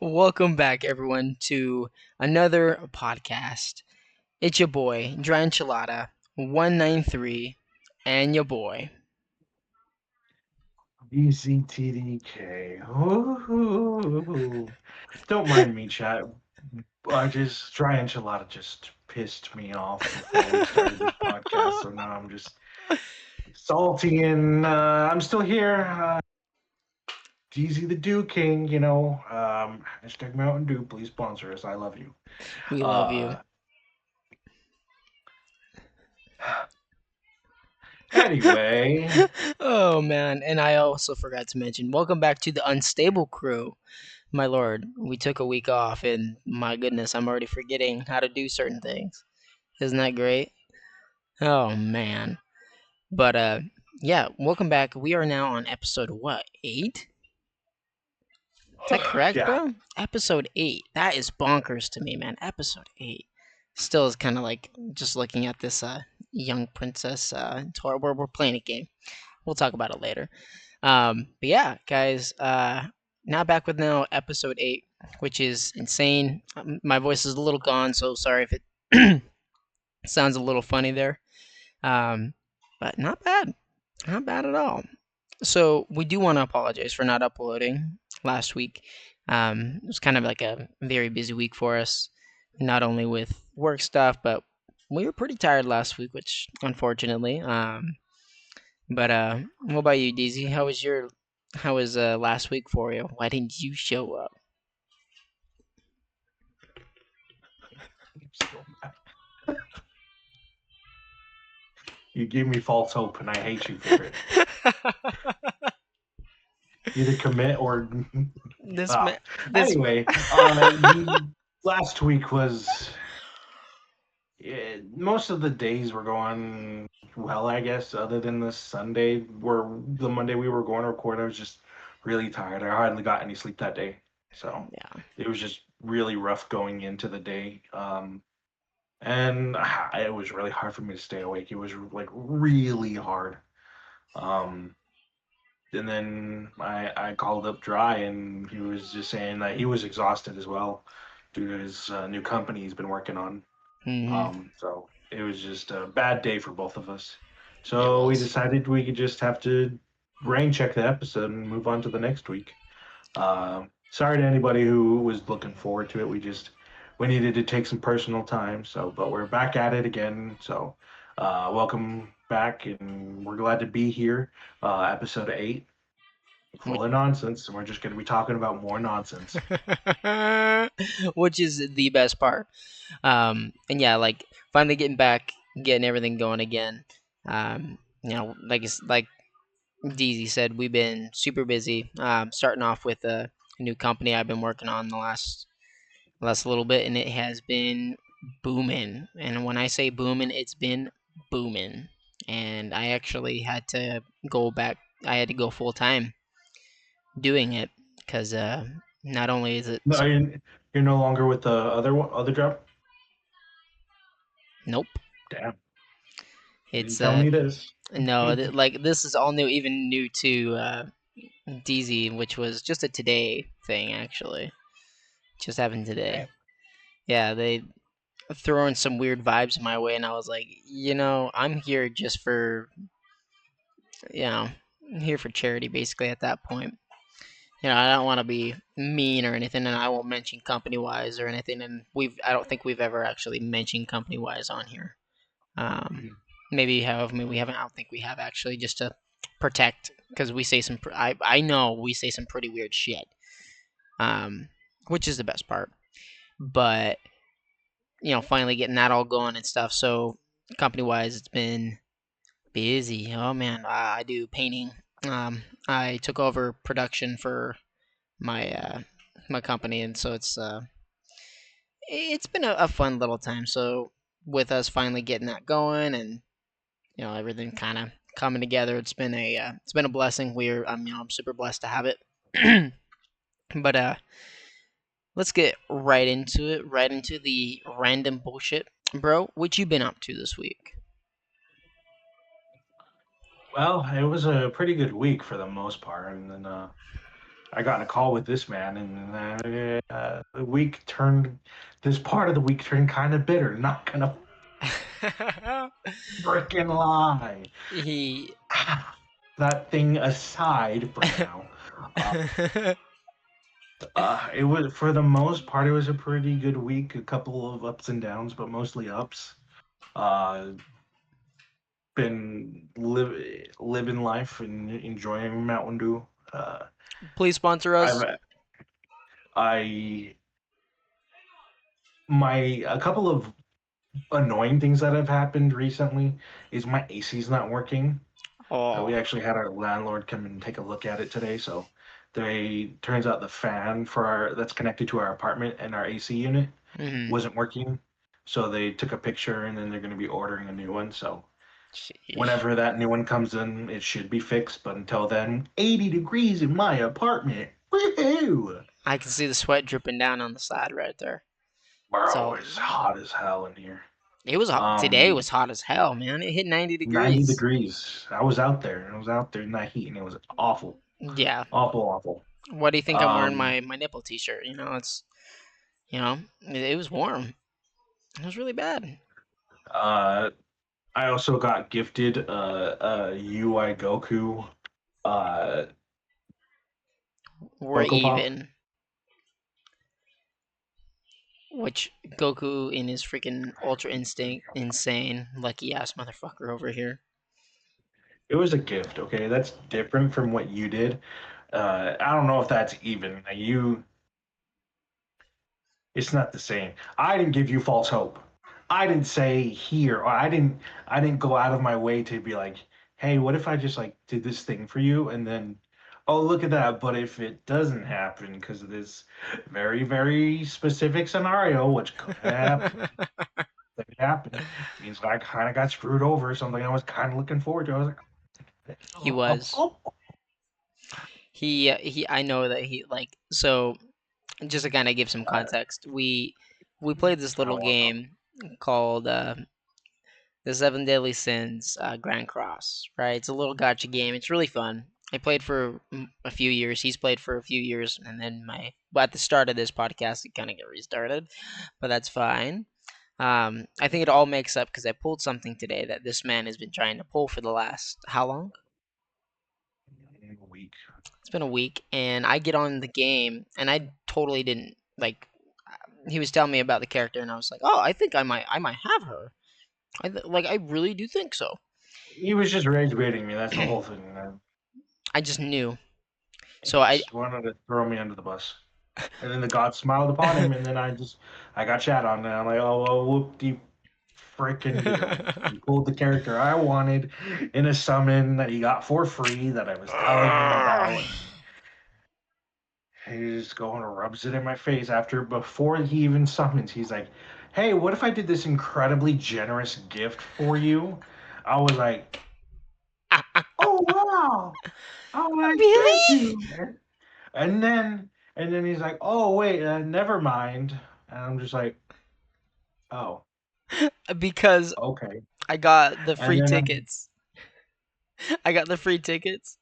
Welcome back, everyone, to another podcast. It's your boy, Dry Enchilada 193, and your boy. ECTDK. Ooh. Don't mind me, chat. I just dry enchilada just pissed me off before we started this podcast, so now I'm just salty and I'm still here. DZ the Dew King, hashtag Mountain Dew, please sponsor us. I love you. We love you. Uh, anyway, Oh man, and I also forgot to mention, welcome back to the Unstable Crew. My lord, we took a week off, and my goodness, I'm already forgetting how to do certain things. Isn't that great? Oh man. But yeah, welcome back. We are now on episode what, 8? Is that correct, yeah, bro? Episode 8. That is bonkers to me, man. Episode 8. Still is kind of like just looking at this young princess tour where we're playing a game. We'll talk about it later. But yeah, guys, now back with now episode 8, which is insane. My voice is a little gone, so sorry if it sounds a little funny there. Um, but not bad. Not bad at all. So we do want to apologize for not uploading last week. It was kind of like a very busy week for us, not only with work stuff, but we were pretty tired last week, which unfortunately. But what about you, DZ? How was last week for you? Why didn't you show up? you gave me false hope, and I hate you for it. Either commit or this ah. man, this Anyway, last week was most of the days were going well, I guess, other than the Sunday where the Monday we were going to record. I was just really tired. I hardly got any sleep that day, so yeah. it was just really rough going into the day. And it was really hard for me to stay awake. It was like really hard. Um, and then I called up Dry, and he was just saying that he was exhausted as well due to his new company he's been working on. Hmm. So it was just a bad day for both of us. It So we was. decided we could just have to rain check the episode and move on to the next week. Sorry to anybody who was looking forward to it. We needed to take some personal time. So, but we're back at it again. So, welcome back, and we're glad to be here. Episode 8, full of nonsense, and we're just going to be talking about more nonsense. Which is the best part. And yeah, like finally getting back, getting everything going again. Like DZ said, we've been super busy. Starting off with a new company I've been working on the last little bit, and it has been booming. And when I say booming, it's been booming. And I actually had to go back. I had to go full time doing it because not only is it No, you're no longer with the other job. nope. Damn, didn't It's tell me this. no, like this is all new, even new to DZ, which was just a today thing actually. Just happened today. Damn. Yeah, they throwing some weird vibes my way, and I was like, I'm here just for, you know, I'm here for charity, basically. At that point, I don't want to be mean or anything, and I won't mention company wise or anything. And I don't think we've ever actually mentioned company wise on here. Um, Mhm. maybe have, maybe we haven't. I don't think we have actually, just to protect, because we say some. I know we say some pretty weird shit. Um, which is the best part. But finally getting that all going and stuff. So company wise, it's been busy. Oh man, I do painting. I took over production for my my company, and so it's been a fun little time. So with us finally getting that going, and everything kind of coming together, it's been a blessing. I'm super blessed to have it. But let's get right into it, right into the random bullshit, bro. What you been up to this week? Well, it was a pretty good week for the most part, and then I got in a call with this man, and the week turned. This part of the week turned kind of bitter. Not gonna freaking lie. he That thing aside for now, it was for the most part it was a pretty good week. A couple of ups and downs, but mostly ups. Uh, been living life and enjoying Mountain Dew. Please sponsor I've us. I my a couple of annoying things that have happened recently is my AC's not working. Oh. We actually had our landlord come and take a look at it today. So they turns out the fan for our that's connected to our apartment and our AC unit Mhm. wasn't working. So they took a picture and then they're going to be ordering a new one. So Sheesh. whenever that new one comes in, it should be fixed. But until then, 80 degrees in my apartment. Woohoo! I can see the sweat dripping down on the side right there. Bro, So it's hot as hell in here. it was hot. Today Um, was hot as hell, man. It hit 90 90 degrees. degrees. I was out there. I was out there in that heat, and it was awful, Yeah. awful, awful. Why do you think I'm wearing Um, my nipple t-shirt? It was warm. It was really bad. uh, I also got gifted a UI Goku uh, We're Funko Pop. even. Which Goku in his freaking Ultra Instinct, insane, lucky ass motherfucker over here. It was a gift, okay? That's different from what you did. I don't know if that's even. It's not the same. I didn't give you false hope. I didn't say here, or I didn't go out of my way to be like, hey, what if I just like did this thing for you and then, oh, look at that. But if it doesn't happen because of this very, very specific scenario, which could happen, if it happened, means I kind of got screwed over. Something I was kind of looking forward to. I was like, He was. oh. He. I know that he like. So just to kind of give some context, we played this little game called the Seven Deadly Sins Grand Cross. Right, it's a little gotcha game. It's really fun. I played for a few years. He's played for a few years, and then but at the start of this podcast, it kind of got restarted, but that's fine. I think it all makes up because I pulled something today that this man has been trying to pull for the last how long? Week. It's been a week, and I get on the game, and I totally didn't like. He was telling me about the character, and I was like, "Oh, I think I might have her. I really do think so." He was just rage baiting me. That's the whole thing. Man. I just knew. He So I just wanted to throw me under the bus. And then the god smiled upon him, and then I got chat on that. I'm like, oh, well, whoop de freaking do. He pulled the character I wanted in a summon that he got for free that I was telling him about. And he just going and rubs it in my face before he even summons. He's like, hey, what if I did this incredibly generous gift for you? I was like, oh, wow. I'm like, thank really you. And then he's like, "Oh wait, never mind." And I'm just like, "Oh, because okay." I got the And free then tickets. I got the free tickets,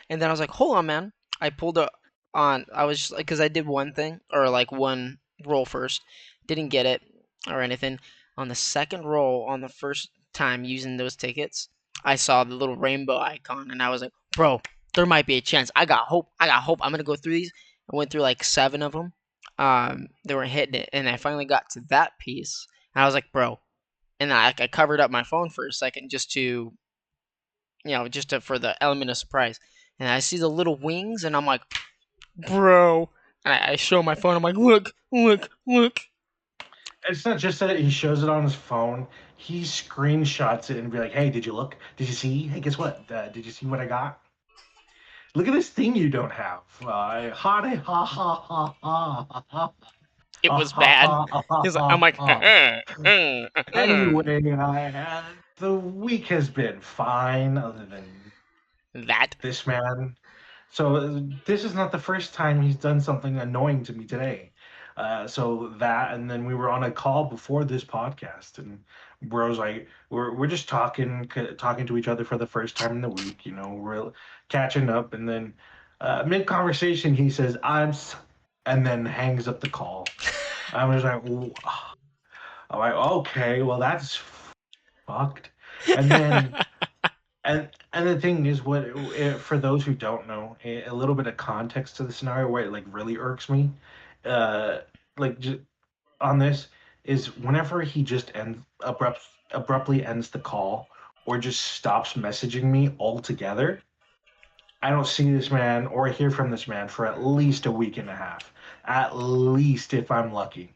and then I was like, "Hold on, man." I pulled it on. I was just like, because I did one thing or like one roll first, didn't get it or anything. On the second roll, on the first time using those tickets, I saw the little rainbow icon, and I was like, "Bro, there might be a chance. I got hope. I got hope. I'm gonna go through these." I went through like 7 of them. They were hitting it, and I finally got to that piece, and I was like, "Bro." And I covered up my phone for a second just to for the element of surprise. And I see the little wings, and I'm like, bro. And I show my phone. I'm like, look, look, look. it's not just that he shows it on his phone. He screenshots it and be like, "Hey, did you look? Did you see? Hey, guess what? Did you see what I got? Look at this thing you don't have." Ha ha ha ha ha ha It ha was bad. ha ha He's like, I'm ha like, ha. Anyway, the week has been fine, other than that. this man. So this is not the first time he's done something annoying to me today. So that, and then we were on a call before this podcast, and bro's like, we're just talking to each other for the first time in the week. You know, we're catching up, and then Mid conversation, he says, and then hangs up the call. I was like, I'm like, okay, well, that's fucked. And then, and the thing is, for those who don't know, a little bit of context to the scenario where it like really irks me, uh, like just on this is whenever he just abruptly ends the call or just stops messaging me altogether. I don't see this man or hear from this man for at least a week and a half, at least if I'm lucky.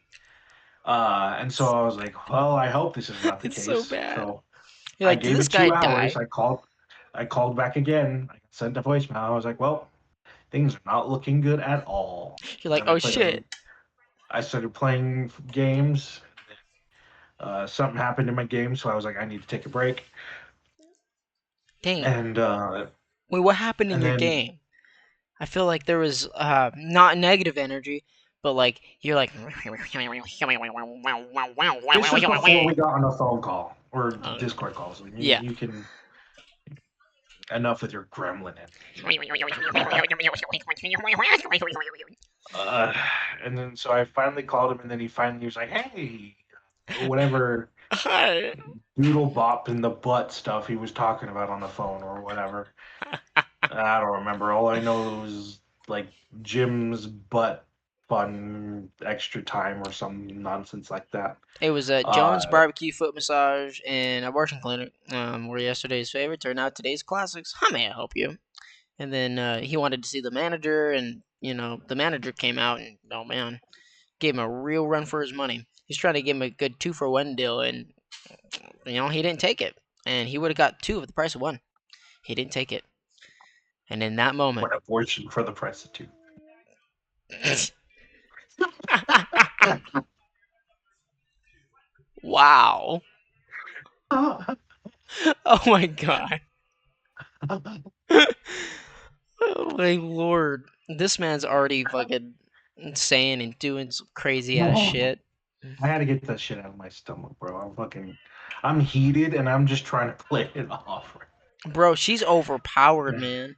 And so I was like, well, I hope this is not the It's so case. bad. So You're I like, did gave this it guy 2 hours. die? I called back again. I sent a voicemail. I was like, well, things are not looking good at all. You're And like, then oh shit. I started playing games. Something happened in my game, so I was like, I need to take a break. Dang. And Wait, what happened in and your then game? I feel like there was not negative energy, but like you're like. this is before we got on a phone call or Uh, Discord calls. yeah. You can enough with your gremlin energy. Uh, and then so I finally called him, and then he finally was like, "Hey, whatever Hi. doodle bop in the butt stuff he was talking about on the phone or whatever." I don't remember. All I know was like Jim's butt fun extra time or some nonsense like that. It was at Uh, Jones Barbecue Foot Massage and Abortion Clinic, where yesterday's favorite turned out today's classics. How may I help you? And then he wanted to see the manager, and the manager came out, and oh man, gave him a real run for his money. He's trying to give him a good 2-for-1 deal, and he didn't take it, and he would have got two for the price of one. He didn't take it, and in that moment, what abortion for the price of two. wow, oh my god, oh my lord, this man's already fucking saying and doing some crazy ass shit. I had to get that shit out of my stomach, bro. I'm heated and I'm just trying to play it off. Bro, she's overpowered, man.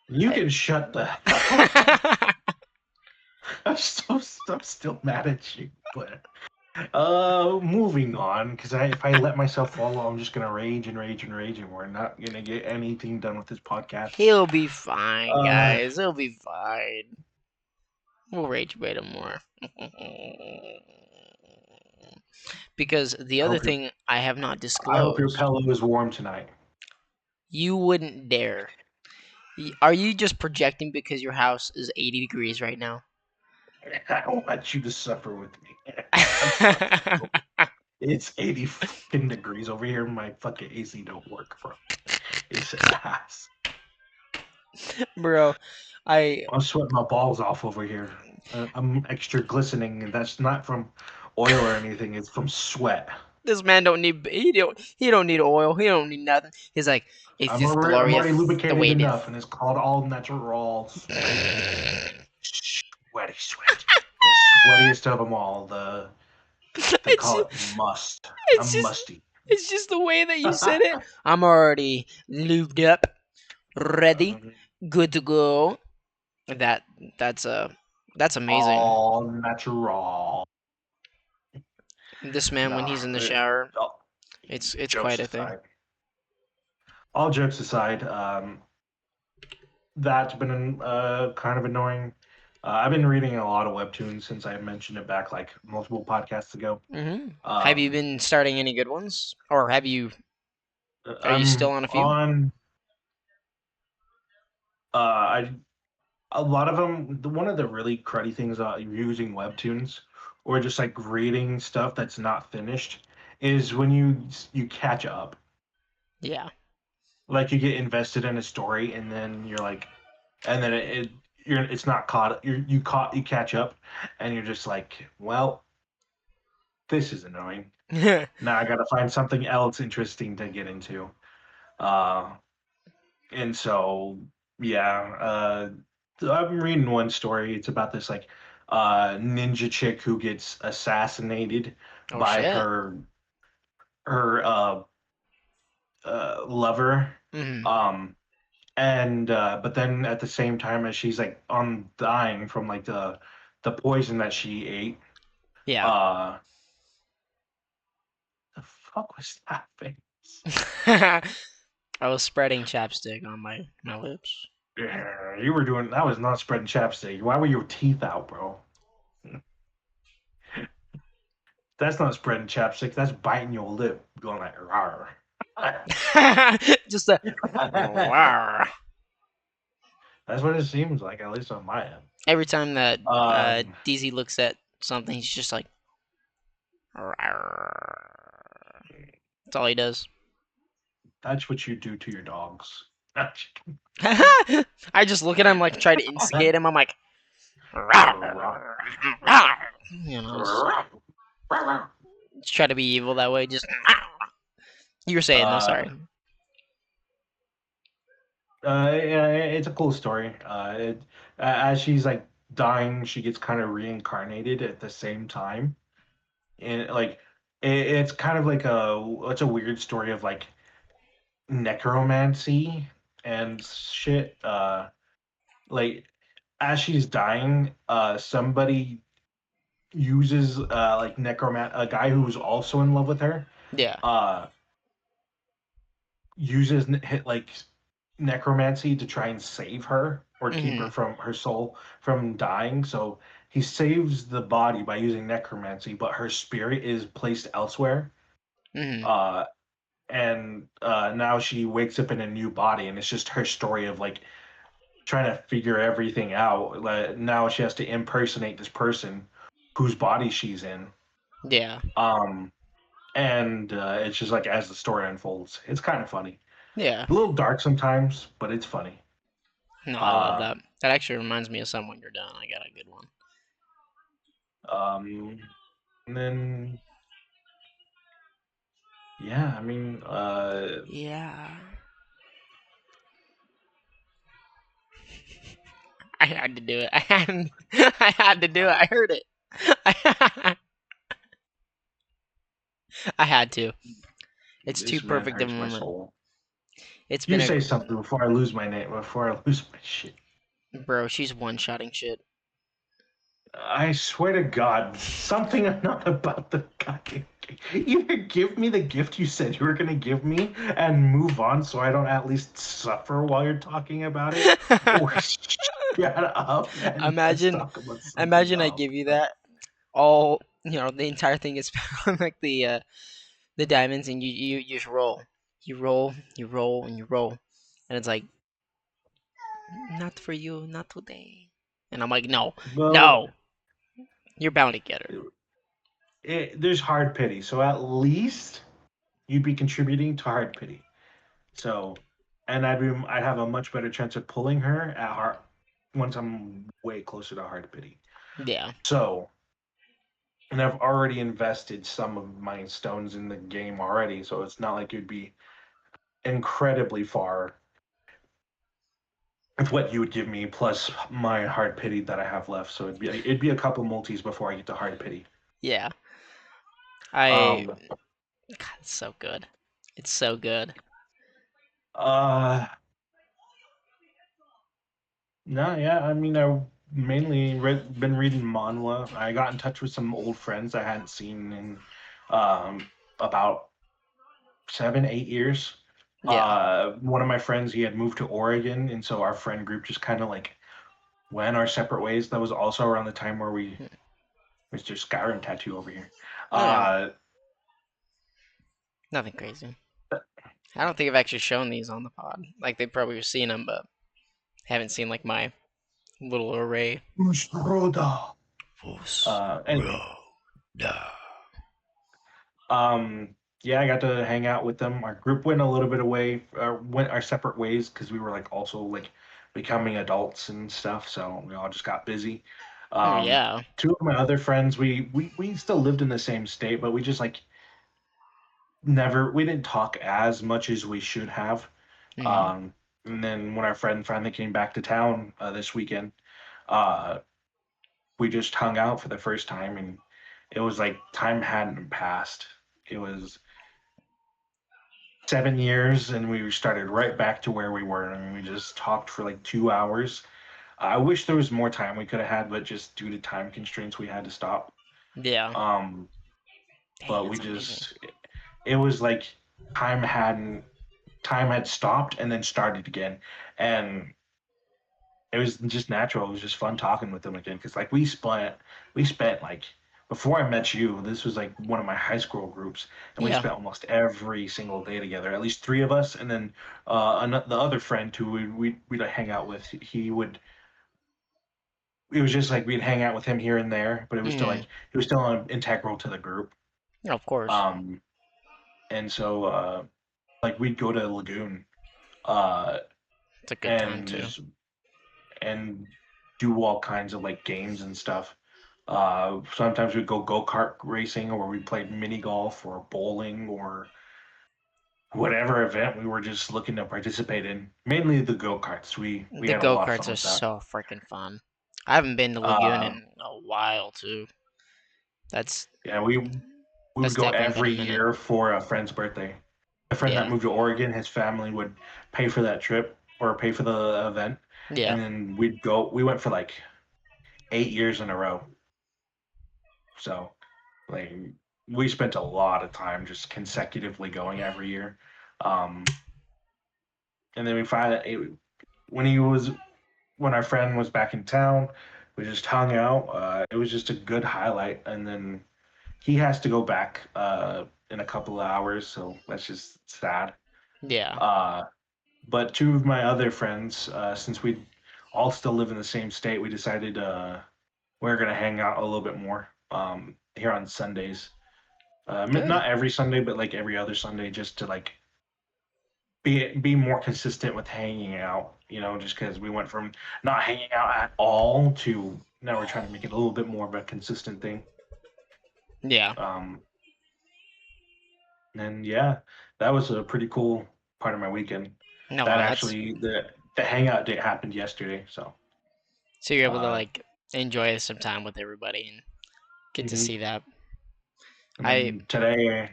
You I- can shut the hell up. I'm still mad at you, but moving on, because if I let myself follow, I'm just gonna rage and rage and rage, and we're not gonna get anything done with this podcast. He'll be fine, Uh, guys. He'll be fine. We'll rage bait him more. Because the I other hope your thing I have not I hope your disclosed, pillow is warm tonight. you wouldn't dare. Are you just projecting because your house is 80 degrees right now? I don't want you to suffer with me. I'm suffering. It's 80 fucking degrees over here. My fucking AC don't work, bro. It's ass. Bro, I I'm sweating my balls off over here. I'm extra glistening, and that's not from oil or anything. It's from sweat. this man he don't need oil. He don't need nothing. He's like, it's just I'm glorious already the way lubricated it is. enough, and it's called all natural sweaty sweat. The sweatiest of them all. They it's call just, it must. it's I'm just musty. it's just the way that you said it. I'm already lubed up, ready, good to go. That that's that's amazing. All natural. This man when Nah, he's in the shower, all it's jokes quite a thing. aside. All jokes aside, that's been kind of annoying. I've been reading a lot of webtoons since I mentioned it back like multiple podcasts ago. Have you Um, been starting any good ones, or have you? Are you still I'm on a few? on. I a lot of them. One of the really cruddy things about using webtoons or just like reading stuff that's not finished is when you catch up. Yeah. Like you get invested in a story and then you're like, and then it's not caught. You catch up, and you're just like, well, this is annoying. Now I got to find something else interesting to get into. Uh, and so yeah, I'm reading one story. It's about this like ninja chick who gets assassinated Oh by shit. her lover. Hmm. Um, and but then at the same time as she's like on dying from like the poison that she ate, Yeah. uh, the fuck was that face? I was spreading chapstick on my lips. Yeah, you were doing that was not spreading chapstick. Why were your teeth out, bro? That's not spreading chapstick. That's biting your lip, going like rawr. Just a. Rawr. That's what it seems like, at least on my end. Every time that Um, DZ looks at something, he's just like. Rawr. That's all he does. that's what you do to your dogs. I just look at him like try to instigate him. I'm like, "Rawr, rawr." You know, just try to be evil that way. Just you were saying though. uh, Sorry. yeah, it's a cool story. As she's like dying, she gets kind of reincarnated at the same time, and like it's kind of like it's a weird story of like necromancy and shit. Like as she's dying, somebody uses like a guy who's also in love with her, Yeah. uh, uses hit like necromancy to try and save her or keep Hmm. her from her soul from dying. So he saves the body by using necromancy, but her spirit is placed elsewhere. Hmm. Uh, and now she wakes up in a new body, and it's just her story of like trying to figure everything out. Like, now she has to impersonate this person whose body she's in. Yeah. Um, and it's just like as the story unfolds, it's kind of funny. Yeah. A little dark sometimes, but it's funny. No, I love Uh, that. That actually reminds me of some when you're done. I got a good one. um, and then yeah, I mean, Yeah. I had to do it. I had to do it. I heard it. I had to. It's too this man perfect of a hurts my moment. soul. It's You been a say something before I lose my name, before I lose my shit. bro. She's one-shotting shit. I swear to God, something not about the goddamn game. Either give me the gift you said you were gonna give me and move on so I don't at least suffer while you're talking about it, or shut up and let's imagine, talk about something imagine I else. give you that all. The entire thing is on like the diamonds, and you just roll. You roll, you roll, and you roll, and it's like not for you, not today. And I'm like, no, Well, no, you're bound to get her. there's hard pity, so at least you'd be contributing to hard pity. So, and I'd have a much better chance of pulling her at heart once I'm way closer to hard pity. Yeah, So, and I've already invested some of my stones in the game already, so it's not like it'd be incredibly far with what you would give me plus my hard pity that I have left. So it'd be a couple multis before I get to hard pity. yeah. I Um, God, it's so good. It's so good. uh, no, yeah, I mean, I've mainly been reading manhwa. I got in touch with some old friends I hadn't seen in about 7, 8 years. Yeah. One of my friends, he had moved to Oregon, and so our friend group just kind of like went our separate ways. That was also around the time where we Mr. Skyrim tattoo over here. Oh no, Uh, nothing crazy. I don't think I've actually shown these on the pod. Like they probably have seen them, but haven't seen like my little array. Ustroda. Anyway, yeah, I got to hang out with them. Our group went a little bit away, went our separate ways because we were like also like becoming adults and stuff. So we all just got busy. Oh Um, yeah. Two of my other friends, we still lived in the same state, but we just like we didn't talk as much as we should have. Hmm. And then when our friend finally came back to town this weekend, uh, we just hung out for the first time, and it was like time hadn't passed. It was 7 years, and we started right back to where we were, and we just talked for like 2 hours. I wish there was more time we could have had, but just due to time constraints, we had to stop. Yeah. Um, Dang, but we that's amazing. just it was like time hadn't time had stopped and then started again, and it was just natural. It was just fun talking with them again because like we spent like before I met you, this was like one of my high school groups, and we Yeah. spent almost every single day together. At least three of us, and then the other friend who we'd like, hang out with. He would. It was just like we'd hang out with him here and there, but it was still Mm. like he was still integral to the group. Of course. Um, and so like we'd go to Lagoon, uh, It's a good time and too. just and do all kinds of like games and stuff. Sometimes we'd go kart racing, or we played mini golf, or bowling, or whatever event we were just looking to participate in. Mainly the go karts. We The had a go lot of karts fun are with that. so freaking fun. I haven't been to Lagoon Uh, in a while too. That's yeah, we would that's go definitely been a every minute. year for a friend's birthday. A friend that Yeah. moved to Oregon, his family would pay for that trip or pay for the event, Yeah. and then we'd go. We went for like 8 years in a row. So like we spent a lot of time just consecutively going every year. Um, and then we finally when he was when our friend was back in town, we just hung out. It was just a good highlight. And then he has to go back in a couple of hours, so that's just sad. Yeah. Uh, but two of my other friends, since we all still live in the same state, we decided we're gonna hang out a little bit more here on Sundays. Good. Not every Sunday, but like every other Sunday, just to like be more consistent with hanging out. You know, just because we went from not hanging out at all to now we're trying to make it a little bit more of a consistent thing. Yeah. Um, and yeah, that was a pretty cool part of my weekend. No, That wow, that's actually the hangout date happened yesterday. So so you're able to uh, like enjoy some time with everybody and get to mhm. see that. And I then today,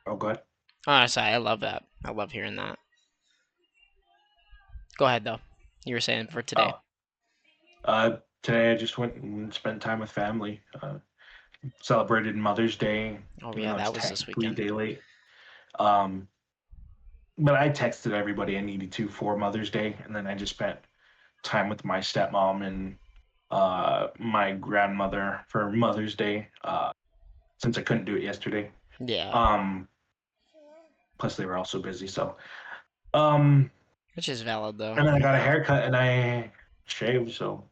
oh god, honestly, I love that. I love hearing that. Go ahead though. You were saying for today. oh, today I just went and spent time with family. Celebrated Mother's Day, Oh even yeah, though it's that was this technically a weekend. day late. Um, but I texted everybody I needed to for Mother's Day, and then I just spent time with my stepmom and my grandmother for Mother's Day, since I couldn't do it yesterday. Yeah, Um, plus they were also busy, so um, which is valid though. and then I got a haircut and I shaved, so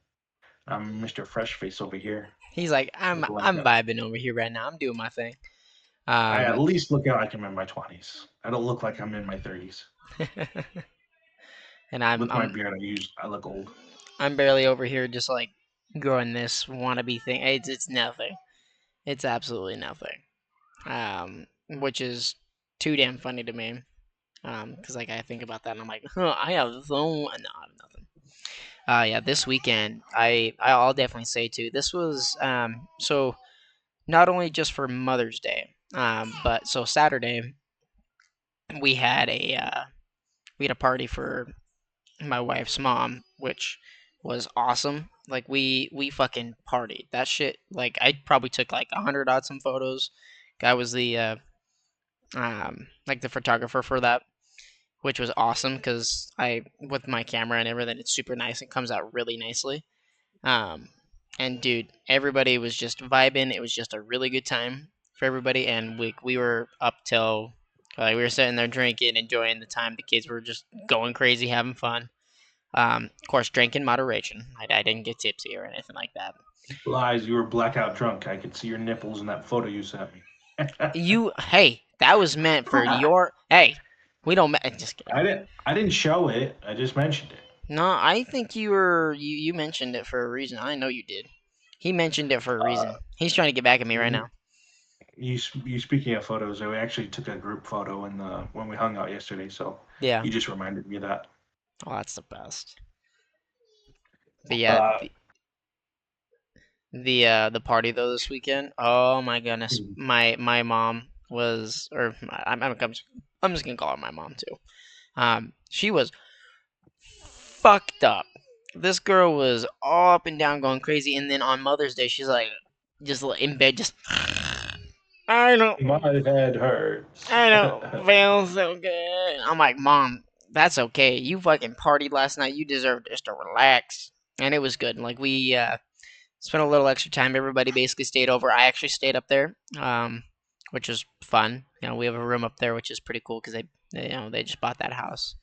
I'm Mr. Fresh Face over here. He's like, I'm Look like I'm vibing over here right now. I'm doing my thing. I at Um, least look like I'm in my 20s. I don't look like I'm in my 30s. and I'm With my I'm beard, I look old. I'm barely over here just like growing this wannabe thing. It's nothing. It's absolutely nothing. Which is too damn funny to me. Because like I think about that and I'm like, huh, I have so no, I have nothing. Yeah, this weekend I'll definitely say too. This was so not only just for Mother's Day, but so Saturday we had a uh, we had a party for my wife's mom, which was awesome. Like we fucking partied. That shit. Like I probably took like 100 odd some photos. Guy was the like the photographer for that, which was awesome because I with my camera and everything, it's super nice. It comes out really nicely. Um, and dude, everybody was just vibing. It was just a really good time for everybody, and we were up till like we were sitting there drinking, enjoying the time. The kids were just going crazy, having fun. Of course, drink in moderation. I didn't get tipsy or anything like that. Lies, you were blackout drunk. I could see your nipples in that photo you sent me. Hey, that was meant for your. Hey, we don't. Just kidding. I didn't show it. I just mentioned it. No, I think you mentioned it for a reason. I know you did. He mentioned it for a Uh, reason. He's trying to get back at me right mhm. now. You speaking of photos, I actually took a group photo in the when we hung out yesterday. So Yeah. you just reminded me of that. Oh, that's the best. But yeah, Uh, the party though this weekend. Oh my goodness, my mom was, or I'm coming. I'm just gonna call her my mom too. She was fucked up. This girl was all up and down going crazy, and then on Mother's Day, she's like, just in bed, just I don't, My head hurts. I don't feel so good. I'm like, Mom, that's okay. You fucking partied last night. You deserve just to relax, and it was good. Like we spent a little extra time. Everybody basically stayed over. I actually stayed up there, which was fun. We have a room up there, which is pretty cool because they just bought that house.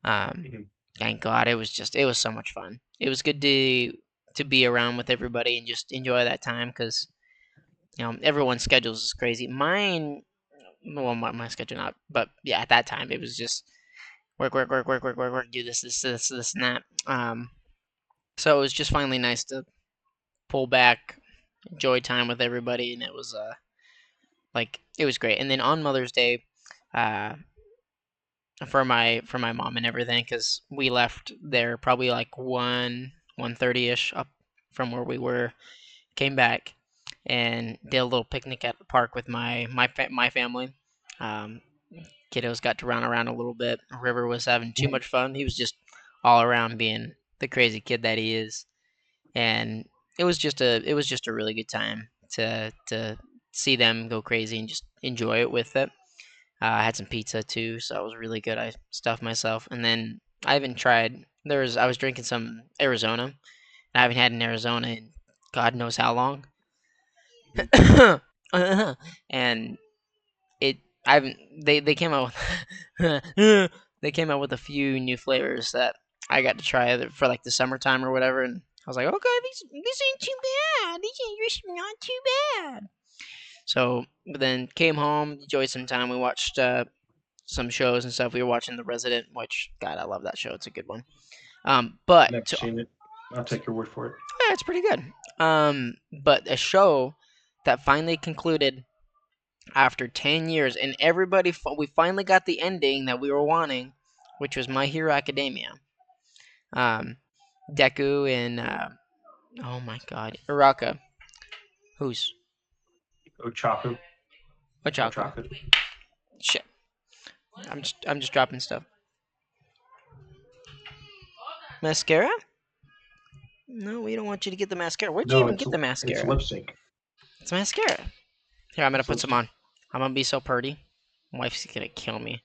Um, Thank God, it was so much fun. It was good to be around with everybody and just enjoy that time because everyone's schedules is crazy. Mine, well, my schedule not, but yeah, at that time it was just work, work, work, work, work, work, work, do this, and that. So it was just finally nice to pull back, enjoy time with everybody, and it was it was great. And then on Mother's Day, uh, for my mom and everything, because we left there probably like 1:30 ish up from where we were, came back and did a little picnic at the park with my family. Um, Kiddos got to run around a little bit. River was having too much fun. He was just all around being the crazy kid that he is, and it was just a really good time to see them go crazy and just enjoy it with it. I had some pizza too, so it was really good. I stuffed myself, and then I haven't tried. I was drinking some Arizona, and I haven't had an Arizona in God knows how long. And it I haven't they came out with they came out with a few new flavors that I got to try for like the summertime or whatever, and I was like, okay, these ain't too bad. These ain't just not too bad. So, but then came home, enjoyed some time. We watched some shows and stuff. We were watching The Resident, which God, I love that show. It's a good one. But Never seen it. I'll take your word for it. yeah, it's pretty good. But a show that finally concluded after 10 years, and we finally got the ending that we were wanting, which was My Hero Academia. Um, Deku and oh my God, Uraka. Who's Ochaku. Ochako? Ochaku. Shit, I'm just dropping stuff. Mascara? No, we don't want you to get the mascara. Where'd you No, even it's get the it's mascara? lip sync. It's mascara. Here, I'm gonna It's put lip some sync. on. I'm gonna be so pretty. My wife's gonna kill me.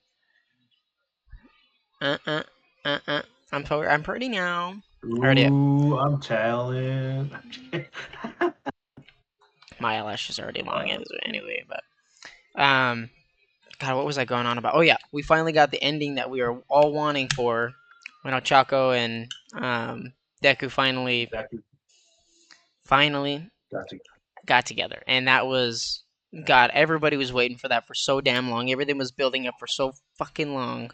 Uh uh I'm pretty now. Already, Ooh, I'm telling. my eyelash is already long Uh, anyway. But God, what was I going on about? Oh yeah, we finally got the ending that we were all wanting for when Ochako and Deku Deku finally got to. got together, and that was God. Everybody was waiting for that for so damn long. Everything was building up for so fucking long,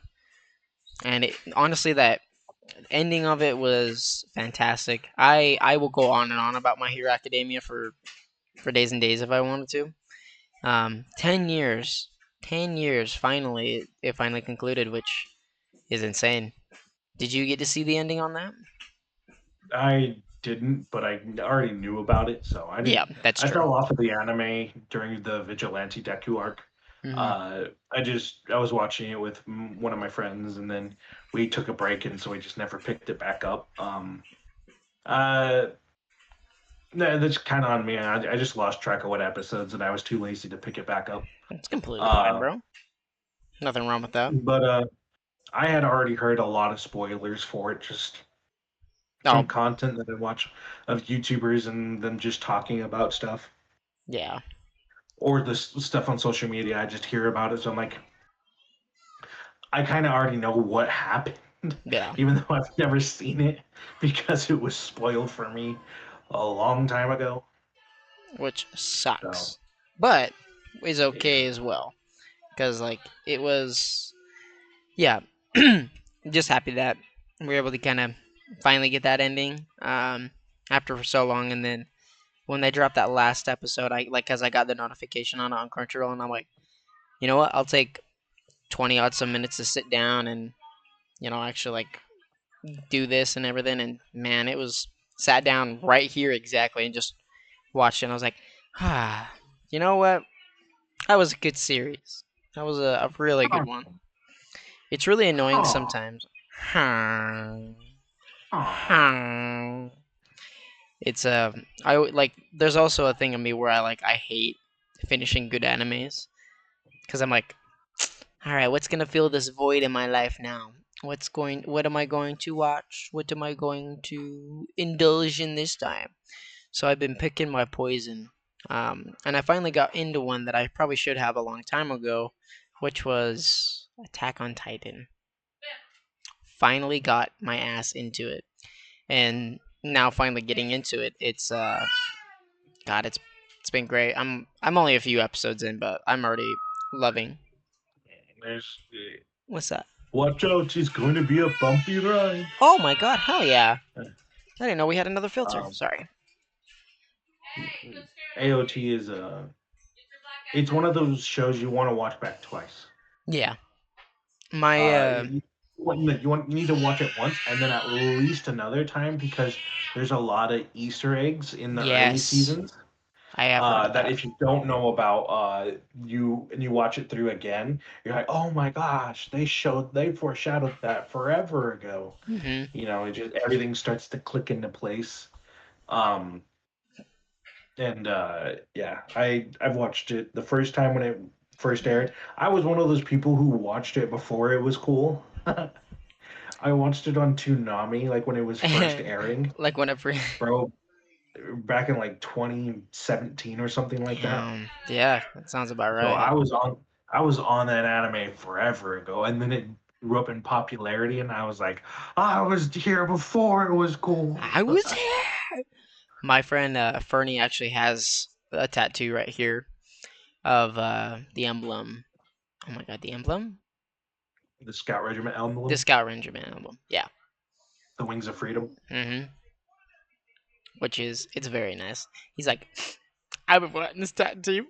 and honestly, that ending of it was fantastic. I will go on and on about My Hero Academia for days and days if I wanted to. 10 years, 10 years. Finally, it finally concluded, which is insane. Did you get to see the ending on that? I didn't, but I already knew about it, so I Yeah, didn't. that's I true. fell off of the anime during the Vigilante Deku arc. Hmm. I was watching it with one of my friends, and then we took a break, and so we just never picked it back up. Uh, that's kind of on me. I just lost track of what episodes, and I was too lazy to pick it back up. It's completely fine, Uh, bro. Nothing wrong with that. but I had already heard a lot of spoilers for it, just from Oh, content that I watch of YouTubers and them just talking about stuff, yeah, or the stuff on social media. I just hear about it, so I'm like, I kind of already know what happened, yeah, even though I've never seen it because it was spoiled for me a long time ago. which So sucks, but is yeah, okay as well because like it was. Yeah, just happy that we were able to kind of finally get that ending after for so long, and then when they dropped that last episode, I like because I got the notification on it on Crunchyroll, and I'm like, you know what? I'll take 20 odd some minutes to sit down and actually like do this and everything. And man, it was sat down right here exactly and just watched it. And I was like, ah, you know what? That was a good series. That was a really good one. It's really annoying sometimes. It's like there's also a thing in me where I hate finishing good animes because I'm like, all right, what's gonna fill this void in my life now? What am I going to watch? What am I going to indulge in this time? So I've been picking my poison. And I finally got into one that I probably should have a long time ago, which was Attack on Titan. Finally got my ass into it, and now finally getting into it, God, it's been great. I'm only a few episodes in, but I'm already loving. There's What's that? watch out, it's going to be a bumpy ride. Oh my God! Hell yeah! I didn't know we had another filter. Um, Sorry. AOT is it's one of those shows you want to watch back twice. Yeah. My You need to watch it once and then at least another time because there's a lot of Easter eggs in the early Yes, seasons I have heard of that that. if you don't know about, you watch it through again, you're like, oh my gosh, they foreshadowed that forever ago. Hmm. It just everything starts to click into place. Um, and yeah, I've watched it the first time when it first aired. I was one of those people who watched it before it was cool. I watched it on Toonami, like when it was first airing, Like whenever. bro, back in like 2017 or something like that. Damn. Yeah, that sounds about So right. I was on that anime forever ago, and then it grew up in popularity, and I was like, I was here before it was cool. I was here. My friend Fernie actually has a tattoo right here of the emblem. Oh my God, the emblem? The Scout Regiment The emblem, Scout Ranger Man emblem. Yeah. the Wings of Freedom. Hmm. Which is it's very nice. He's like, I've been wanting this tattoo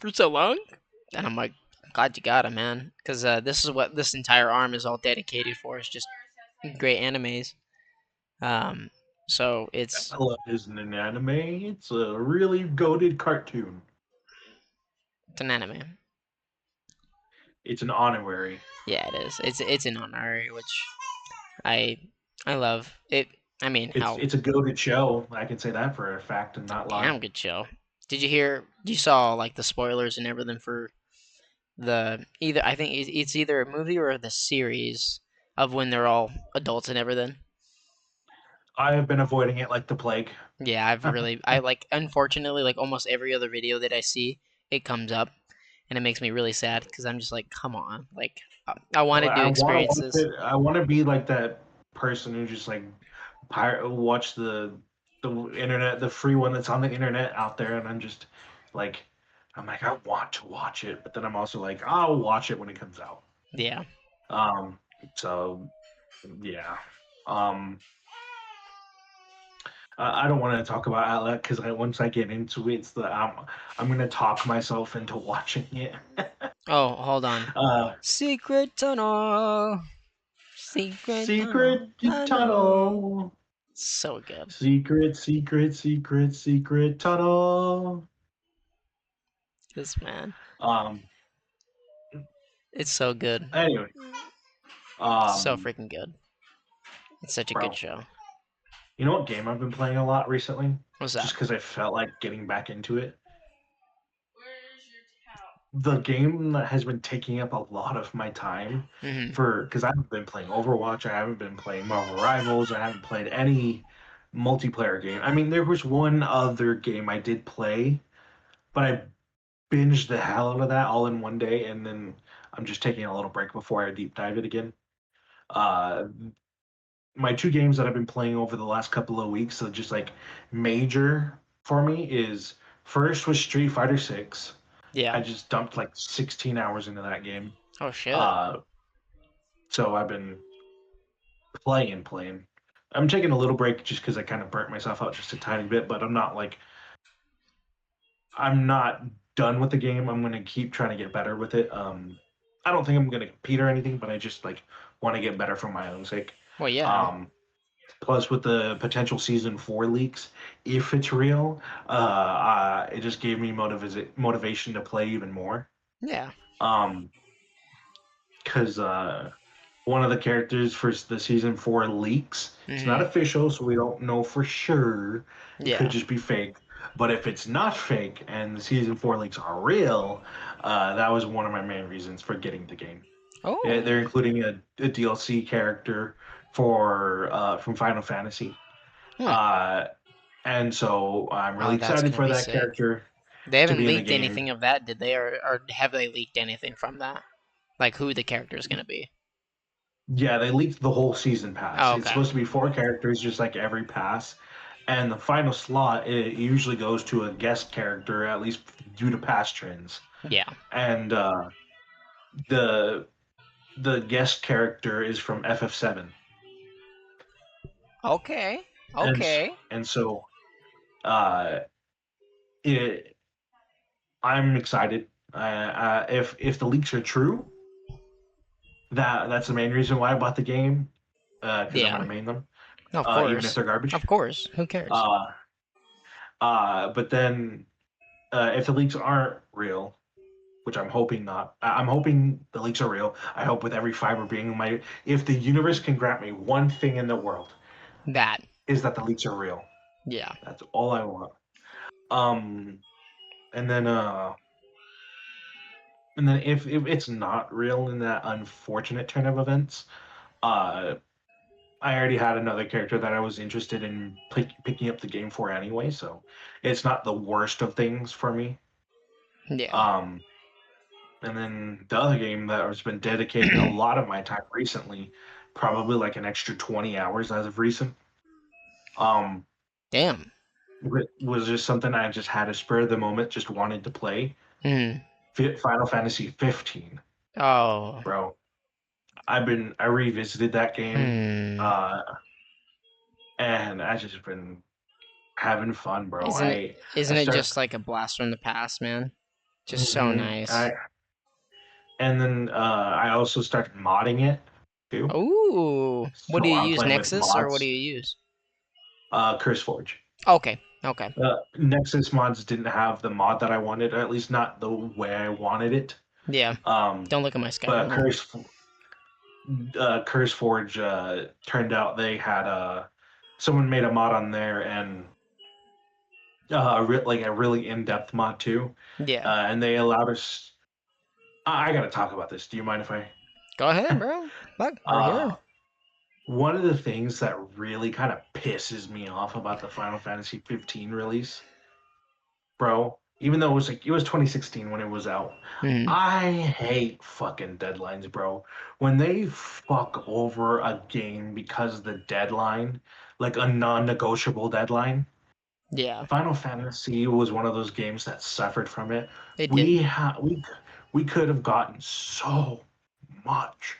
for so long, and I'm like, glad you got it, man, because this is what this entire arm is all dedicated for. It's just great animes. Um, so it's I love isn't an anime. It's a really goated cartoon. it's an anime. It's an honorary. Yeah, it is. It's an honorary, which I I love it. I mean, It's how it's a goated show. I can say that for a fact and not lie. damn good show. Did you hear? You saw like the spoilers and everything for the either? I think it's either a movie or the series of when they're all adults and everything. I have been avoiding it like the plague. Yeah, I like unfortunately like almost every other video that I see, it comes up, and it makes me really sad because I'm just like, come on, like I wanted to I want to experience watch this. it. I want to be like that person who just like watch the internet, the free one that's on the internet out there, and like, I'm like, I want to watch it, but then I'm also like, I'll watch it when it comes out. Yeah. Um, so yeah. Um, I don't want to talk about Outlet because once I get into it, I'm gonna talk myself into watching it. Oh, hold on. uh, Secret tunnel. Secret tunnel. Secret Tunnel. tunnel. So good. Secret tunnel. This man. Um. It's so good. Anyway. So Um. freaking good. It's such a good Bro, show. you know what game I've been playing a lot recently? What's Just that? because I felt like getting back into it. The game that has been taking up a lot of my time Hmm. because I haven't been playing Overwatch, I haven't been playing Marvel Rivals, I haven't played any multiplayer game. I mean, there was one other game I did play, but I binged the hell out of that all in one day, and then I'm just taking a little break before I deep dive it again. Uh, my two games that I've been playing over the last couple of weeks, so just like major for me, is first was Street Fighter 6. I Yeah. just dumped like 16 hours into that game. Oh shit. Uh, so I've been playing. I'm taking a little break just because I kind of burnt myself out just a tiny bit, but I'm not done with the game. I'm gonna keep trying to get better with it. I don't think I'm gonna compete or anything, but I just like want to get better for my own sake. Well, yeah. Um, Plus, with the potential season 4 leaks, if it's real, it just gave me motivation to play even more. Yeah. Um, because one of the characters for the season 4 leaks. It's not Hmm. official, so we don't know for sure. It could Yeah. just be fake. But if it's not fake and the season 4 leaks are real, that was one of my main reasons for getting the game. Yeah, Oh. they're including a DLC character for from Final Fantasy, Huh. uh, and so I'm really Oh, that's excited gonna for be that sick. character They to haven't be in the leaked game. anything of that, did they? Or have they leaked anything from that? Like who the character is gonna be? Yeah, they leaked the whole season pass. Oh, It's okay. supposed to be 4 characters, just like every pass, and the final slot it usually goes to a guest character, at least due to past trends. Yeah. And the the guest character is from FF7, Okay. and Okay. and so uh, it, I'm excited. If the leaks are true, that's the main reason why I bought the game, because I'm Yeah. gonna main them, Of even if course. they're garbage. Of course. Who cares? Uh, but then if the leaks aren't real, which I'm hoping not, I'm hoping the leaks are real. I hope with every fiber being my, if the universe can grant me one thing in the world, That. is that the leaks are real. Yeah. That's all I want. Um, and then if it's not real in that unfortunate turn of events, uh, I already had another character that I was interested in picking up the game for anyway, so it's not the worst of things for me. Yeah. Um, and then the other game that I've been dedicating a lot of my time recently, probably like an extra 20 hours as of recent, um, Damn. was just something I just had a spur of the moment, just wanted to play. Hmm. Final Fantasy 15, Oh. bro. I revisited that game, Hmm. uh, and I just been having fun, bro. Isn't I isn't it start, just like a blast from the past, man? Just so hmm nice. and then I also started modding it too. Ooh. What do So you I'm use, playing with Nexus, or what do mods. you use? CurseForge. Okay. Okay. Nexus mods didn't have the mod that I wanted, or at least not the way I wanted it. Yeah. Um, Don't look at my but Skyrim one. CurseForge turned out they had someone made a mod on there and like a really in-depth mod too, Yeah. and they allowed us. I gotta talk about this. Do you mind if I? Go ahead, bro. Look, we're Uh, here. One of the things that really kind of pisses me off about the Final Fantasy 15 release, bro, even though it was 2016 when it was out, Hmm. I hate fucking deadlines, bro. When they fuck over a game because the deadline, like a non-negotiable deadline, Yeah. Final Fantasy was one of those games that suffered from it. It did. We could have gotten so much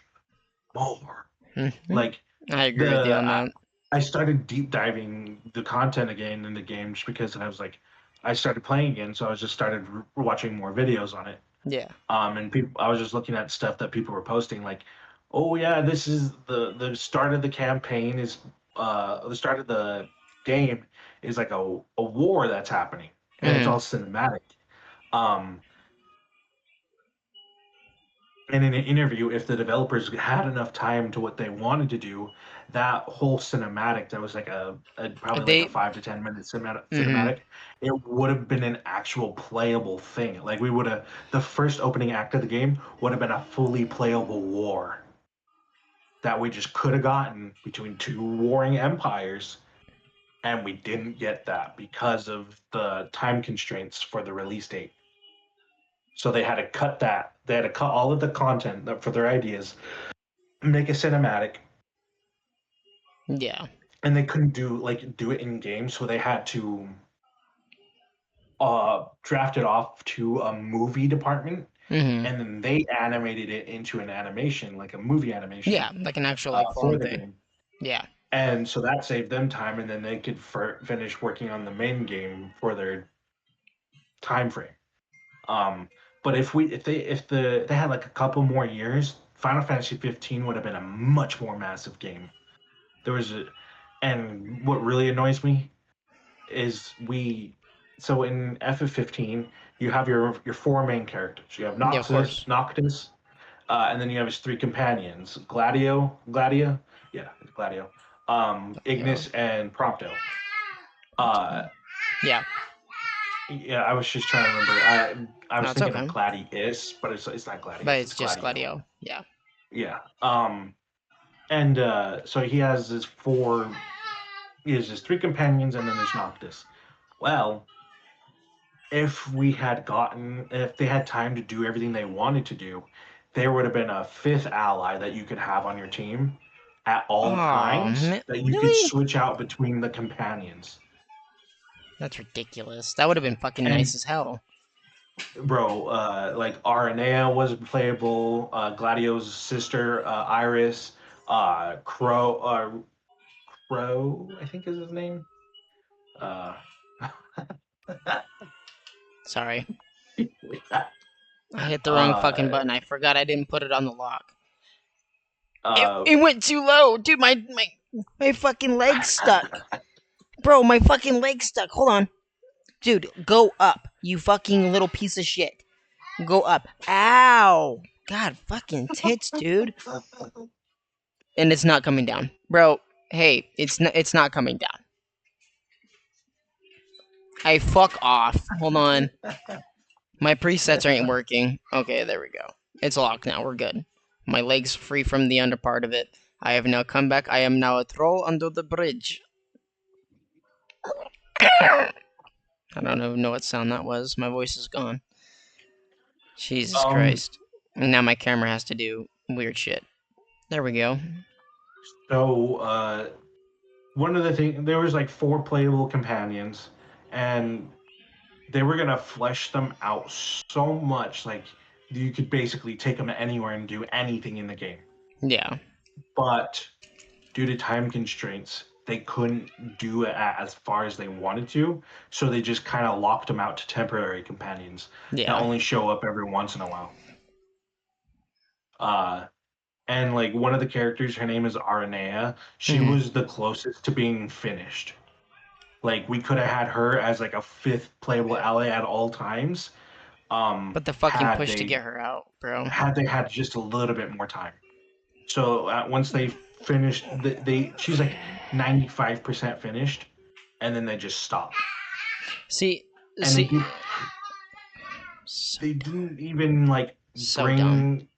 more. Hmm. Like I agree with you the on that. I started deep diving the content again in the game just because I was like, I started playing again, so I was just started watching more videos on it. Yeah. And people, I was just looking at stuff that people were posting, like, oh yeah, this is the start of the campaign is the start of the game is like a war that's happening, and it's Hmm. all cinematic. Um, and in an interview, if the developers had enough time to what they wanted to do, that whole cinematic that was like probably like a They. 5 to 10 minute Hmm. cinematic, it would have been an actual playable thing. Like we would have the first opening act of the game would have been a fully playable war that we just could have gotten between two warring empires, and we didn't get that because of the time constraints for the release date. So they had to cut that. They had to cut all of the content for their ideas, make a cinematic, Yeah. and they couldn't do it in game, so they had to draft it off to a movie department, Hmm. and then they animated it into an animation, like a movie animation, Yeah. Like an actual like full for on the thing. game. Yeah. And so that saved them time, and then they could finish working on the main game for their time frame. Um, but if they had like a couple more years, Final Fantasy 15 would have been a much more massive game. There was a, and what really annoys me is so in FF15 you have your four main characters. You have Yeah, of course. Noctis, and then you have his three companions: Gladio, yeah, Gladio, Yeah. Ignis, and Prompto. Uh, Yeah. yeah, I was just trying to remember. I No, was it's thinking of okay. Gladius, but it's not But Gladius. it's It's just Gladio. Gladio. Yeah. Yeah. And so he has his four. He has his three companions, and then there's Noctis. Well, if they had time to do everything they wanted to do, there would have been a fifth ally that you could have on your team at all Oh times man, that you could really? switch out between the companions. That's ridiculous. That would have been fucking And nice as hell. bro, like Aranea was playable, Gladio's sister, Iris, Crow, I think is his name. Uh, Sorry, I hit the wrong fucking uh, button. I forgot I didn't put it on the lock. It, uh, it went too low, dude. My fucking leg's stuck, bro. My fucking leg's stuck. Hold on, dude. Go up, you fucking little piece of shit. Go up. Ow. God fucking tits, dude. And it's not coming down, bro. Hey, it's not coming down. I fuck off. Hold on. My presets ain't working. Okay, there we go. It's locked now. We're good. My leg's free from the under part of it. I have now come back. I am now a troll under the bridge. I don't even know what sound that was. My voice is gone. Jesus um, Christ. And now my camera has to do weird shit. There we go. so one of the things there was like four playable companions, and they were gonna flesh them out so much, like you could basically take them anywhere and do anything in the game. Yeah. But due to time constraints, they couldn't do it as far as they wanted to, so they just kind of locked them out to temporary companions that Yeah. only show up every once in a while. Uh, and like one of the characters, her name is Aranea. She Hmm. was the closest to being finished. Like we could have had her as like a fifth playable ally at all times. But the fucking Had push to they get her out, bro. had just a little bit more time. So once they finished, she's like 95% finished, and then they just stopped. See, And they see, did so they dumb, didn't even like so dumb. bring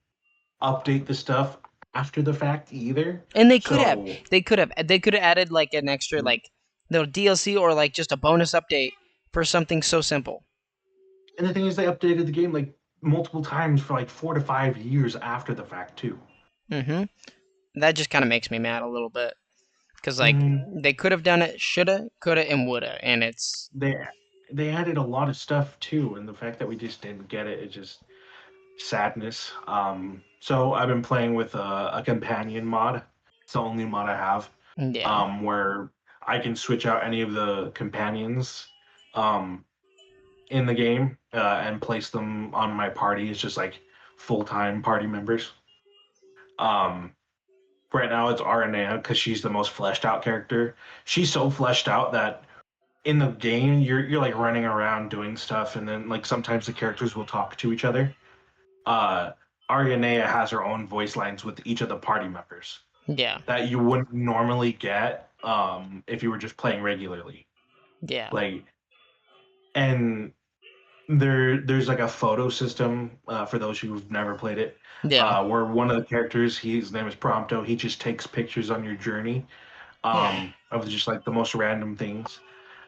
update the stuff after the fact either. And So they could have added like an extra like little DLC or like just a bonus update for something so simple. and the thing is, they updated the game like multiple times for like 4 to 5 years after the fact too. Mm-hmm. That just kind of makes me mad a little bit because like Mm, they could have done it, shoulda, coulda, and woulda, and it's they they added a lot of stuff too, and the fact that we just didn't get it, it just sadness. So I've been playing with a companion mod. It's the only mod I have, yeah, where I can switch out any of the companions um, in the game and place them on my party. It's just like full time party members. Um, right now it's Aranea because she's the most fleshed out character. She's so fleshed out that in the game you're like running around doing stuff, and then like sometimes the characters will talk to each other. uh, Arianea has her own voice lines with each of the party members yeah, that you wouldn't normally get if you were just playing regularly. yeah, Like, and there's like a photo system for those who've never played it, yeah, where one of the characters, his name is Prompto, he just takes pictures on your journey yeah. of just like the most random things,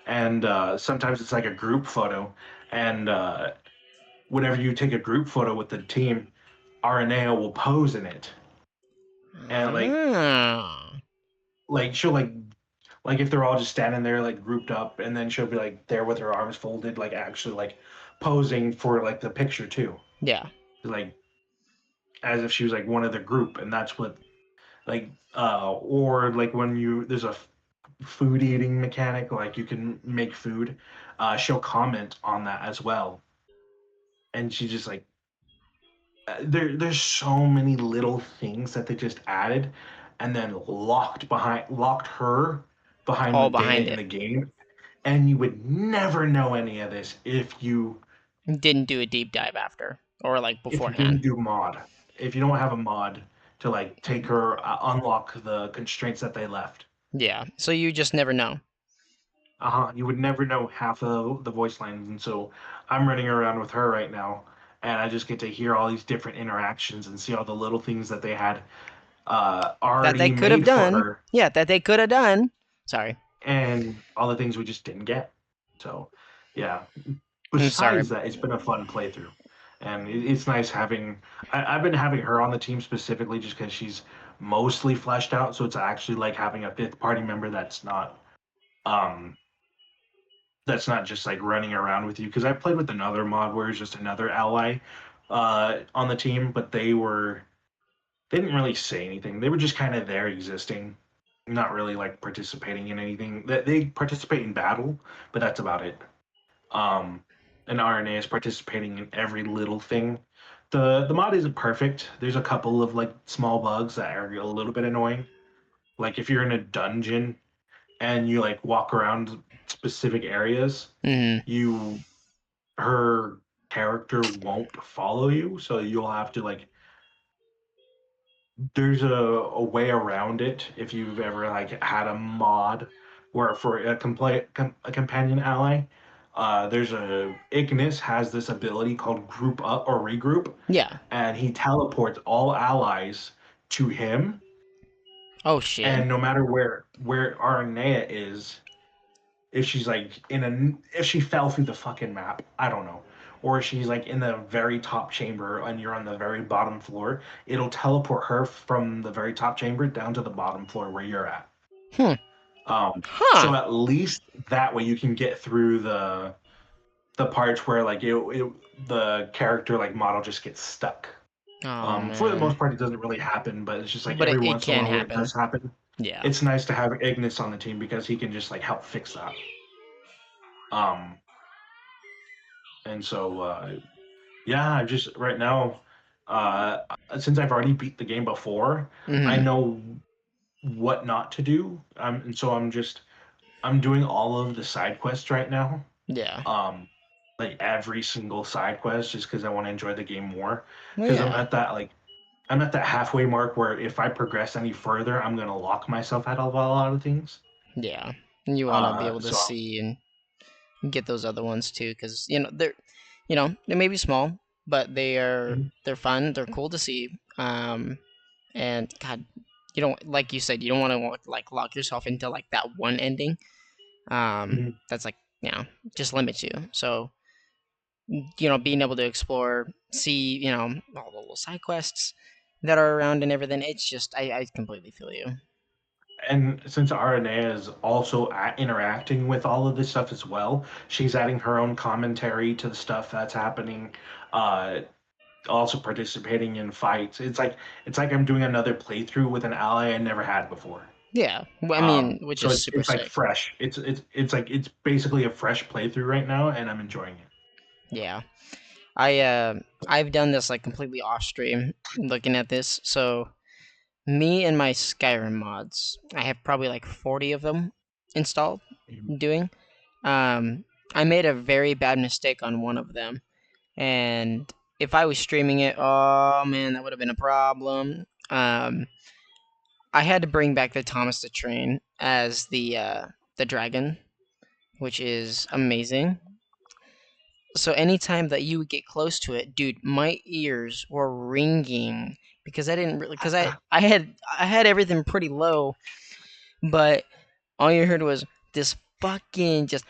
and sometimes it's like a group photo, and whenever you take a group photo with the team, Aranea will pose in it, and Ah. like she'll like if they're all just standing there like grouped up, and then she'll be like there with her arms folded, like actually like posing for like the picture too, Yeah. like as if she was like one of the group, and that's what like or like when you there's a food eating mechanic, like you can make food, she'll comment on that as well, and she just like there's so many little things that they just added and then locked her behind the All data behind in it. the game, and you would never know any of this if you Didn't do a deep dive after or like If you beforehand. didn't do mod, if you don't have a mod to like take her unlock the constraints that they left, Yeah. So you just never know. you would never know half of the voice lines. And so I'm running around with her right now, and I just get to hear all these different interactions and see all the little things that they had That they already could have made for done. her, Yeah, that they could have done. Sorry. and all the things we just didn't get. So, yeah. I'm sorry. Besides that, it's been a fun playthrough, and it's nice having. I've been having her on the team specifically just because she's mostly fleshed out. So it's actually like having a fifth party member um that's not just like running around with you. Because I played with another mod where it's just another ally on the team, but they didn't really say anything. They were just kind of there existing, not really like participating in anything. They participate in battle, but that's about it. Um, and RNA is participating in every little thing. The mod isn't perfect. There's a couple of like small bugs that are a little bit annoying. Like if you're in a dungeon and you like walk around specific areas, Hmm. you her character won't follow you, so you'll have to like there's a way around it if you've ever like had a mod where for a companion ally, there's a Ignis has this ability called group up or regroup, Yeah. and he teleports all allies to him, Oh shit. and no matter where Arnea is, if she's like if she fell through the fucking map, I don't know, or if she's like in the very top chamber and you're on the very bottom floor, it'll teleport her from the very top chamber down to the bottom floor where you're at. Hmm. So Huh. at least that way you can get through the parts where like the character like model just gets stuck. Oh For the man. most part, it doesn't really happen, but it's just like But every it once in a can while when it happen. does happen, Yeah. it's nice to have Ignis on the team because he can just like help fix that. Um, and so yeah, I just right now, uh, since I've already beat the game before, I Hmm. know what not to do. And so I'm doing all of the side quests right now. Yeah. Um, like every single side quest, just because I want to enjoy the game more. Well, Because yeah. I'm at that halfway mark where if I progress any further, I'm gonna lock myself out of a lot of things. Yeah. And you want to be able to So see and get those other ones too, because they may be small, but they're fun. They're cool to see. And God, you don't like you said, you don't want to like lock yourself into like that one ending. Mhm. That's like just limits you. So being able to explore, see all the little side quests that are around and everything. It's just I completely feel you. And since RNA is also interacting with all of this stuff as well, she's adding her own commentary to the stuff that's happening. Uh, Also participating in fights. It's like I'm doing another playthrough with an ally I never had before. Yeah, well, I mean, which So is it's super it's like sick. fresh. It's like it's basically a fresh playthrough right now, and I'm enjoying it. Yeah, I've done this like completely off stream, looking at this. So me and my Skyrim mods, I have probably like 40 of them installed. Mhm. Doing, um, I made a very bad mistake on one of them, and if I was streaming it, oh man, that would have been a problem. I had to bring back the Thomas the Train as the dragon, which is amazing. So anytime that you would get close to it, dude, my ears were ringing because I didn't really because I had everything pretty low, but all you heard was this fucking just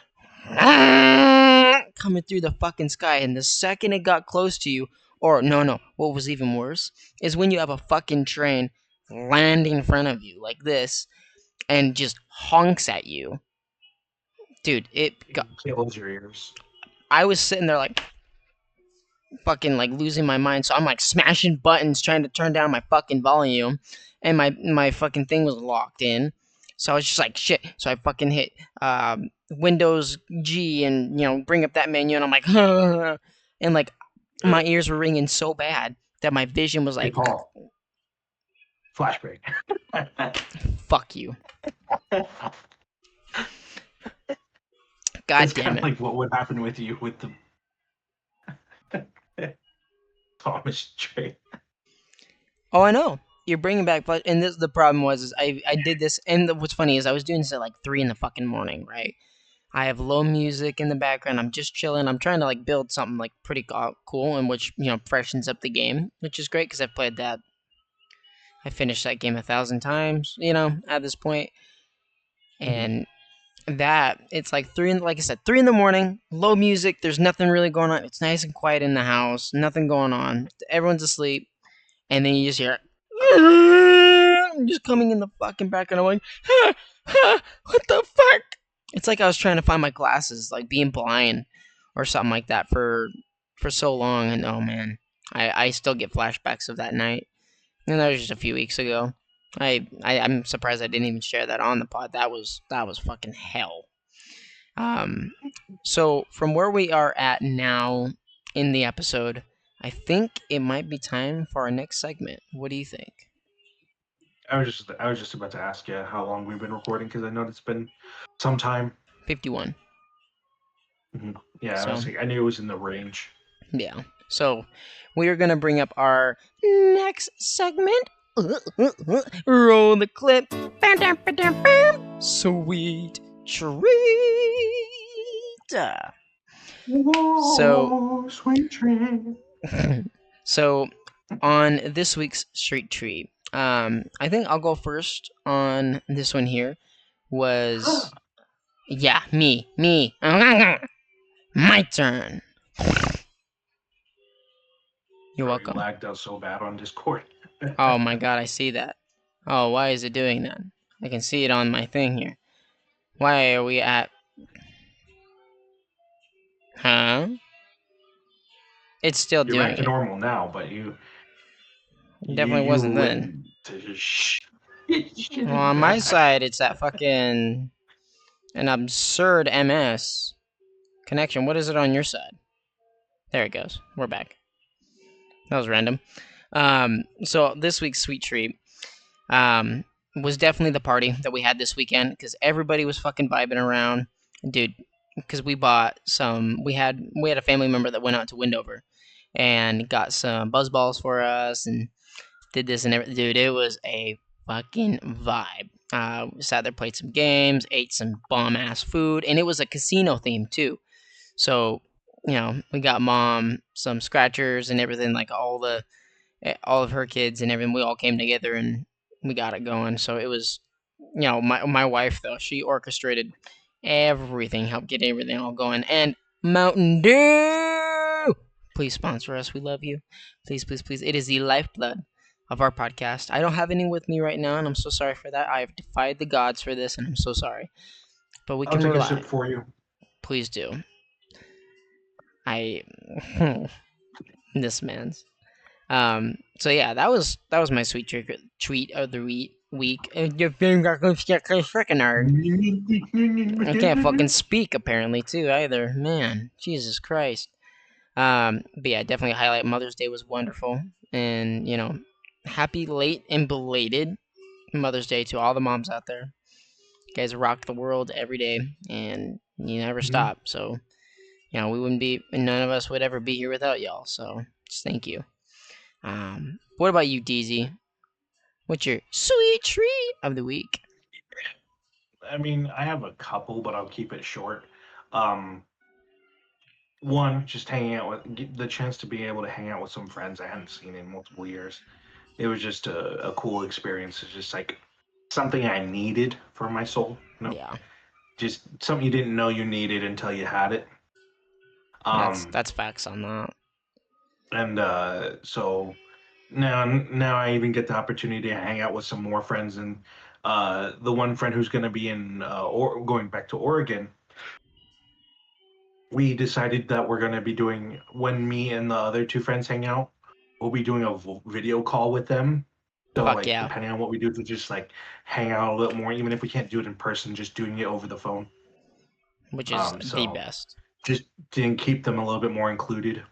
coming through the fucking sky, and the second it got close to you, or no, what was even worse is when you have a fucking train land in front of you like this and just honks at you, dude. It kills your ears. I was sitting there like fucking like losing my mind. So I'm like smashing buttons trying to turn down my fucking volume, and my fucking thing was locked in. So I was just like shit. So I fucking hit Windows G and bring up that menu, and I'm like, and like my ears were ringing so bad that my vision was Hey like, Paul, flashbang. fuck you, That's god kind damn of it. like what would happen with you with the Thomas Trey. Oh, I know. You're bringing back, and this the problem was is I did this, and what's funny is I was doing this at like 3 in the fucking morning, right? I have low music in the background. I'm just chilling. I'm trying to like build something like pretty cool, and which freshens up the game, which is great because I've played that. I finished that game 1,000 times, at this point, and that it's like like I said, 3 in the morning, low music. There's nothing really going on. It's nice and quiet in the house. Nothing going on. Everyone's asleep, and then you just hear just coming in the fucking background. I'm like, what the fuck? It's like I was trying to find my glasses, like being blind or something like that for so long. And oh man, I still get flashbacks of that night. And that was just a few weeks ago. I'm surprised I didn't even share that on the pod. That was fucking hell. So from where we are at now in the episode, I think it might be time for our next segment. What do you think? I was just about to ask you how long we've been recording because I know it's been some time. 51. Yeah, So I knew it was in the range. yeah. So we are gonna bring up our next segment. Roll the clip. Sweet treat. Whoa, sweet treat. So on this week's street treat, I think I'll go first on this one here. Was yeah, me. My turn. You're Bro, you welcome. lagged out so bad on Discord. Oh my god, I see that. Oh, why is it doing that? I can see it on my thing here. Why are we at... Huh? It's still You're back doing to it. normal now, but you Definitely wasn't went then. to Well, on my side, it's that fucking... an absurd MS connection. What is it on your side? There it goes. We're back. That was random. So this week's sweet treat was definitely the party that we had this weekend because everybody was fucking vibing around, dude. Because we bought some, we had a family member that went out to Windover and got some buzz balls for us and did this and everything. Dude, it was a fucking vibe. We sat there, played some games, ate some bomb ass food, and it was a casino theme too. So we got mom some scratchers and everything, like all of her kids and everything. We all came together and we got it going. So it was, my wife though, she orchestrated everything, helped get everything all going. And Mountain Dew, please sponsor us. We love you. Please, please, please. It is the lifeblood of our podcast. I don't have any with me right now, and I'm so sorry for that. I have defied the gods for this, and I'm so sorry. But we I'll can take a rely. sip for you. Please do. This man's. So yeah, that was my sweet treat of the week. Your finger freaking hard. I can't fucking speak apparently too either. Man, Jesus Christ. But yeah, definitely highlight Mother's Day was wonderful, and happy late and belated Mother's Day to all the moms out there. You guys rock the world every day, and you never stop. So we wouldn't be, none of us would ever be here without y'all. So just thank you. What about you, DZ? What's your sweet treat of the week? I mean, I have a couple, but I'll keep it short. One, just hanging out get the chance to be able to hang out with some friends I hadn't seen in multiple years. It was just a cool experience. It's just like something I needed for my soul. Yeah, Just something you didn't know you needed until you had it. that's facts on that. And so now I even get the opportunity to hang out with some more friends, and the one friend who's going to be in or going back to Oregon. We decided that we're going to be doing, when me and the other two friends hang out, we'll be doing a video call with them. So Fuck like yeah. depending on what we do, to just like hang out a little more, even if we can't do it in person, just doing it over the phone. Which is the So best. just to keep them a little bit more included.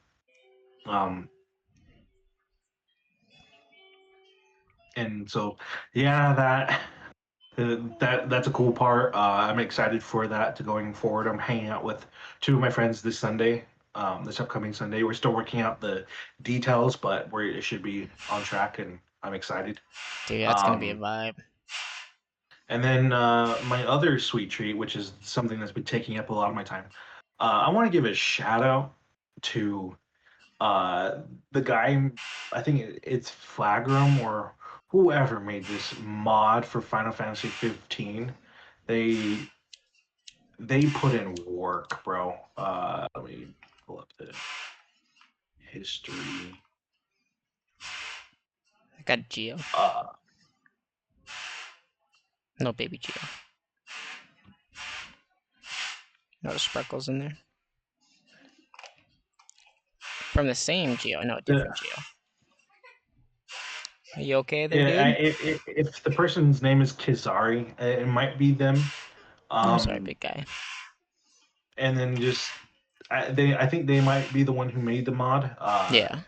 And so yeah, that's a cool part. I'm excited for that to going forward. I'm hanging out with two of my friends this Sunday. this upcoming Sunday. We're still working out the details, but it should be on track, and I'm excited. Dude, that's gonna be a Um, vibe. and then my other sweet treat, which is something that's been taking up a lot of my time, I want to give a shout out to uh, the guy. I think it's Flagram or whoever made this mod for Final Fantasy 15. They they put in work, bro. Let me pull up the history. I got Geo. Uh, No baby Geo. No sparkles in there. From the same Geo. No, the, different Geo. Are you okay there, yeah, dude? if the person's name is Kizari, it might be them. I'm sorry, Um, big guy. and then just I think they might be the one who made the mod. Yeah.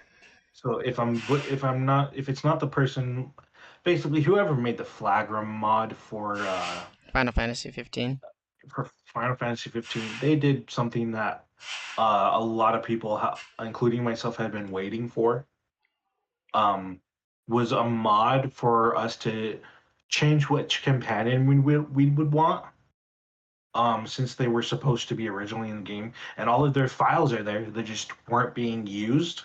So if it's not the person, basically whoever made the Flagram mod Final Fantasy 15. for Final Fantasy 15, they did something that a lot of people, including myself, had been waiting for. Um, was a mod for us to change which companion we would want. Since they were supposed to be originally in the game, and all of their files are there, they just weren't being used.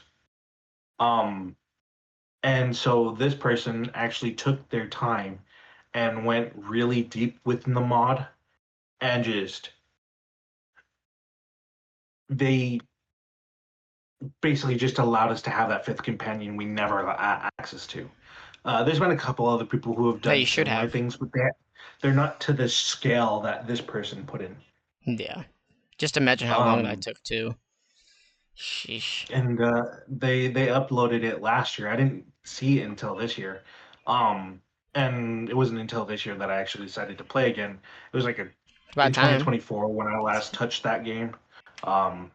Um, and so this person actually took their time and went really deep within the mod and just they basically just allowed us to have that fifth companion we never had access to. There's been a couple other people who have That done you should similar have. things, but they're not to the scale that this person put in. Yeah. Just imagine how long that Um, took too. Sheesh. and they uploaded it last year. I didn't see it until this year. Um, and it wasn't until this year that I actually decided to play again. It was like About in time. 2024 when I last touched that game. Um,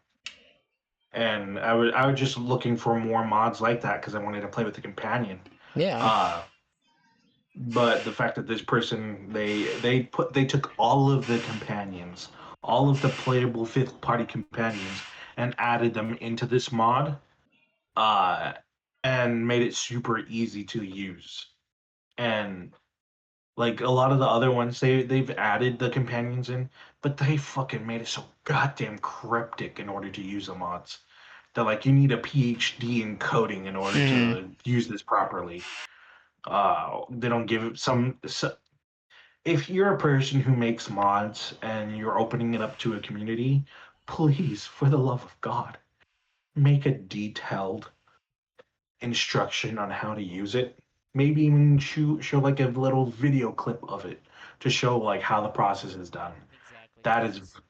and I was just looking for more mods like that because I wanted to play with the companion. Yeah. Uh, but the fact that this person they took all of the companions, all of the playable fifth party companions, and added them into this mod, uh, and made it super easy to use. And like a lot of the other ones, they've added the companions in, but they fucking made it so goddamn cryptic in order to use the mods. They're like, you need a PhD in coding in order Hmm. to use this properly. They don't give it so, if you're a person who makes mods and you're opening it up to a community, please, for the love of God, make a detailed instruction on how to use it. Maybe even show like a little video clip of it to show like how the process is done. Exactly. That is It's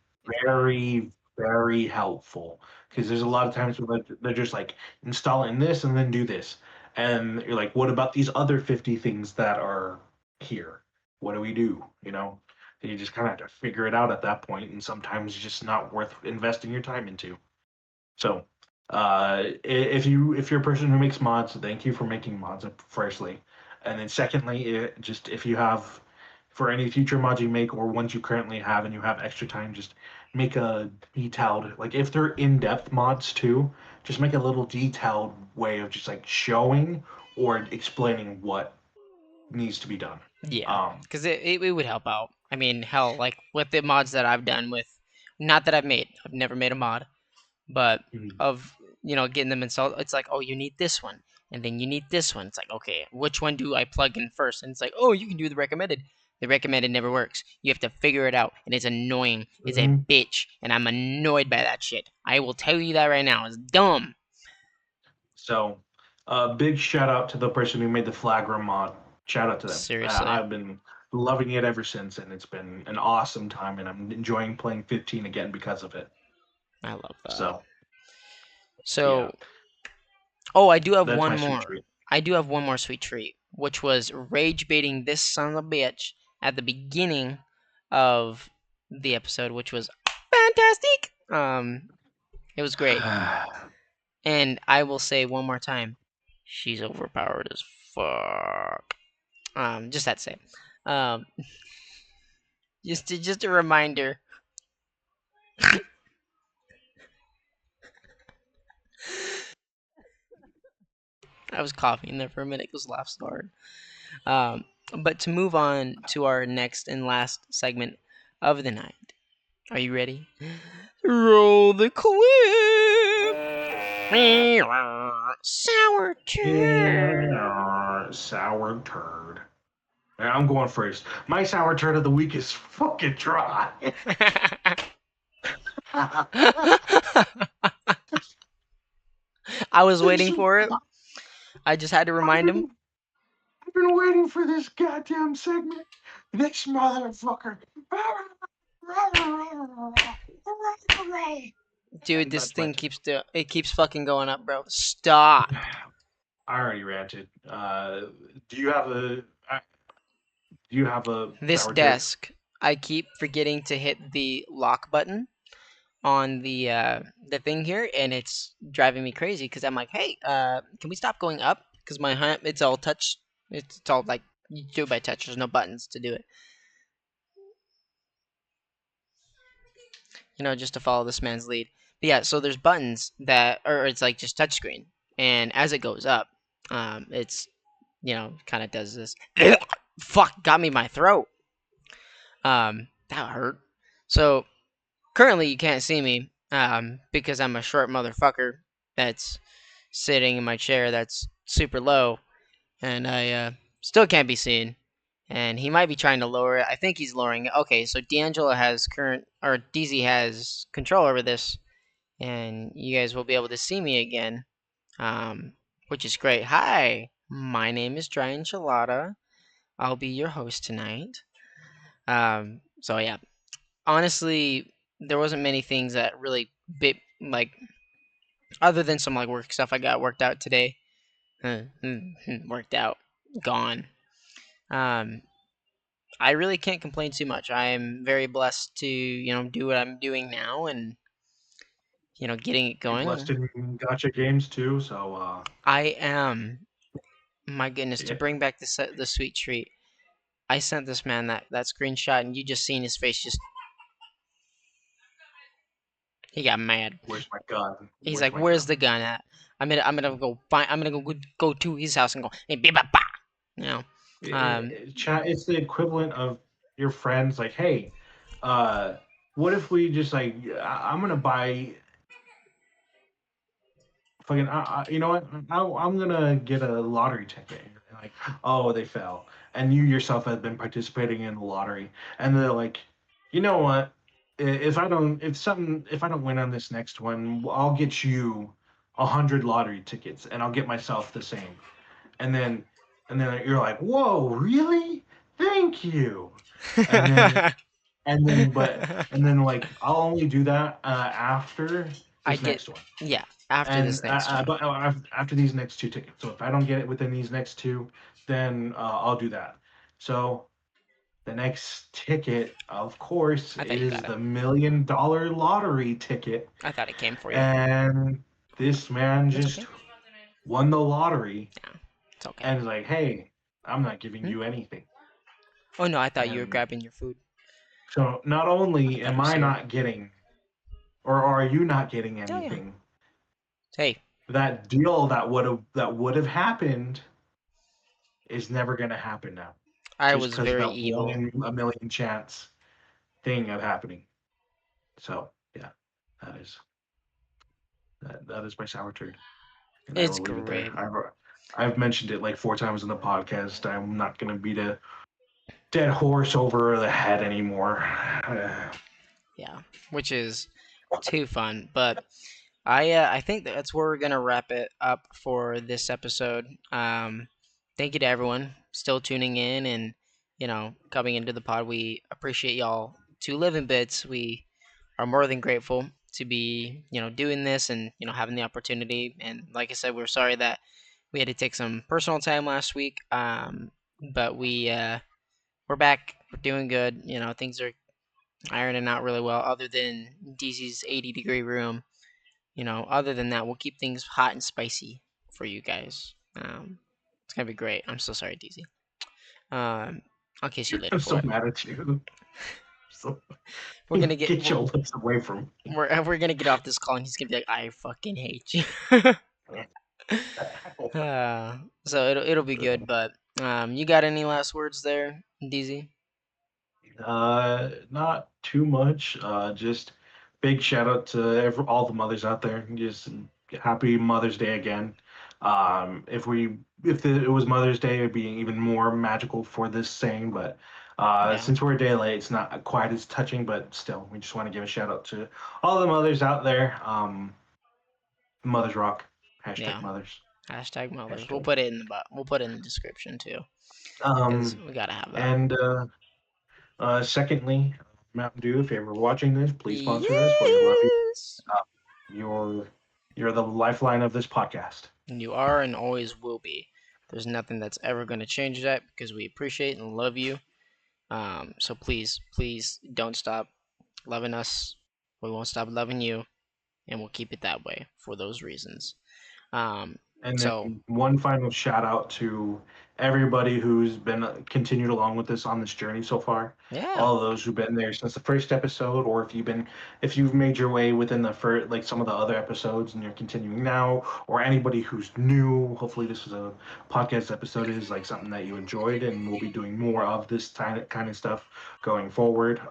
very, very helpful because there's a lot of times where they're just like installing this and then do this. And you're like, what about these other 50 things that are here? What do we do? You know, and you just kind of have to figure it out at that point, and sometimes it's just not worth investing your time into. So, if you're a person who makes mods, thank you for making mods. Firstly, and then secondly, just if you have for any future mods you make or ones you currently have and you have extra time, just make a detailed like if they're in-depth mods too, just make a little detailed way of just like showing or explaining what needs to be done. Yeah, Um, because it would help out. I mean, hell, like with the mods that I've done with, not that I've never made a mod, but mhm, of getting them installed. It's like, oh, you need this one, and then you need this one. It's like, okay, which one do I plug in first? And it's like, oh, you can do the recommended. The recommended never works. You have to figure it out, and it's annoying. It's a mhm. bitch, and I'm annoyed by that shit. I will tell you that right now. It's dumb. So, big shout out to the person who made the Flagra mod. Shout out to them. Seriously, I've been loving it ever since, and it's been an awesome time, and I'm enjoying playing 15 again because of it. I love that. So, yeah, So, oh, I do have that's one my sweet more. treat. I do have one more sweet treat, which was rage baiting this son of a bitch at the beginning of the episode, which was fantastic. It was great, and I will say one more time, she's overpowered as fuck. Just that to say. Um, just a reminder. I was coughing there for a minute because laugh so hard. Um, but to move on to our next and last segment of the night. Are you ready? Roll the clip. Sour turd. Yeah, sour turd. I'm going first. My sour turd of the week is fucking dry. I was This- waiting for it. I just had to I've remind him. been, I've been waiting for this goddamn segment. This motherfucker. Dude, And this that's my thing turn. it keeps fucking going up, bro. Stop. I already ranted. Do you have a do you have a This sour turd? desk, I keep forgetting to hit the lock button on the thing here, and it's driving me crazy because I'm like, hey, can we stop going up? Because my it's all touch. It's all like you do it by touch. There's no buttons to do it. Just to follow this man's lead. But yeah, so there's buttons that, or it's like just touchscreen, and as it goes up, it's kind of does this. Fuck, got me my throat. That hurt. So currently you can't see me, because I'm a short motherfucker that's sitting in my chair that's super low, and I still can't be seen. And he might be trying to lower it. I think he's lowering it. Okay, so D'Angelo has DZ has control over this, and you guys will be able to see me again, which is great. Hi, my name is Dry Enchilada. I'll be your host tonight. So yeah, honestly, there wasn't many things that really bit like other than some like work stuff I got worked out today. Worked out, gone. Um, I really can't complain too much. I am very blessed to do what I'm doing now and getting it You're blessed going. in gotcha games too, so I am. My goodness, to yeah. bring back the sweet treat. I sent this man that screenshot, and you just seen his face. Just he got mad. Where's my gun? He's Where's like, my "Where's gun? the gun at?" I'm gonna go find. I'm gonna go to his house and go, "Hey, ba ba." You know, um, Chat. It's the equivalent of your friends like, hey, uh, what if we just like I'm gonna buy fucking you know what? I'm gonna get a lottery ticket. And like, oh, they fell, and you yourself have been participating in the lottery, and they're like, you know what? If I don't win on this next one, I'll get you 100 lottery tickets, and I'll get myself the same. And then you're like, whoa, really? Thank you. And then like I'll only do that after I this get next one yeah. After and this next one, after these next two tickets. So if I don't get it within these next two, then I'll do that. So the next ticket, of course, I thought you is got it. the $1 million lottery ticket, I thought it came for you. and this man It's okay. just won the lottery Yeah, it's okay. and is like, "Hey, I'm not giving Hmm? you anything." Oh no, I thought you were And grabbing your food. so not I only thought it am was I here. not getting, or are you not getting Oh yeah. anything, Hey, that deal that would have happened is never going to happen now, I just was because of very that one evil. in a million chance thing of happening. So yeah, that is that is my sour turd, and I It's will leave it there. great. I've mentioned it like 4 times in the podcast. I'm not going to beat a dead horse over the head anymore. Yeah, which is too fun. But I think that's where we're gonna wrap it up for this episode. Thank you to everyone still tuning in and coming into the pod. We appreciate y'all to live in bits. We are more than grateful to be doing this and having the opportunity. And like I said, we're sorry that we had to take some personal time last week. But we're back. We're doing good. Things are ironing out really well. Other than DZ's 80-degree room, other than that, we'll keep things hot and spicy for you guys. It's gonna be great. I'm so sorry, DZ. Um, I'll kiss you later I'm so for it. mad at you. So We're gonna get your lips away from me. we're gonna get off this call, and he's gonna be like, "I fucking hate you." So it'll be good. But you got any last words there, DZ? Not too much. Just big shout out to all the mothers out there. Just happy Mother's Day again. If it was Mother's Day, it'd be even more magical for this saying. But Yeah, since we're a day late, it's not quite as touching. But still, we just want to give a shout out to all the mothers out there. Mothers rock. Hashtag yeah. mothers. Hashtag mothers. We'll Hashtag. put it in the we'll put it in the description too, because Um, we gotta have that. and secondly, Mountain Dew, if you're ever watching this, please sponsor us. We love you. Yes. Uh, you're you're the lifeline of this podcast. And you are and always will be. There's nothing that's ever going to change that because we appreciate and love you. So please, please don't stop loving us. We won't stop loving you, and we'll keep it that way for those reasons. Um, And so then one final shout out to everybody who's been continued along with us on this journey so far. yeah, All of those who've been there since the first episode, or if you've made your way within the first, like some of the other episodes, and you're continuing now, or anybody who's new. Hopefully, this is a podcast episode is like something that you enjoyed, and we'll be doing more of this kind of stuff going forward.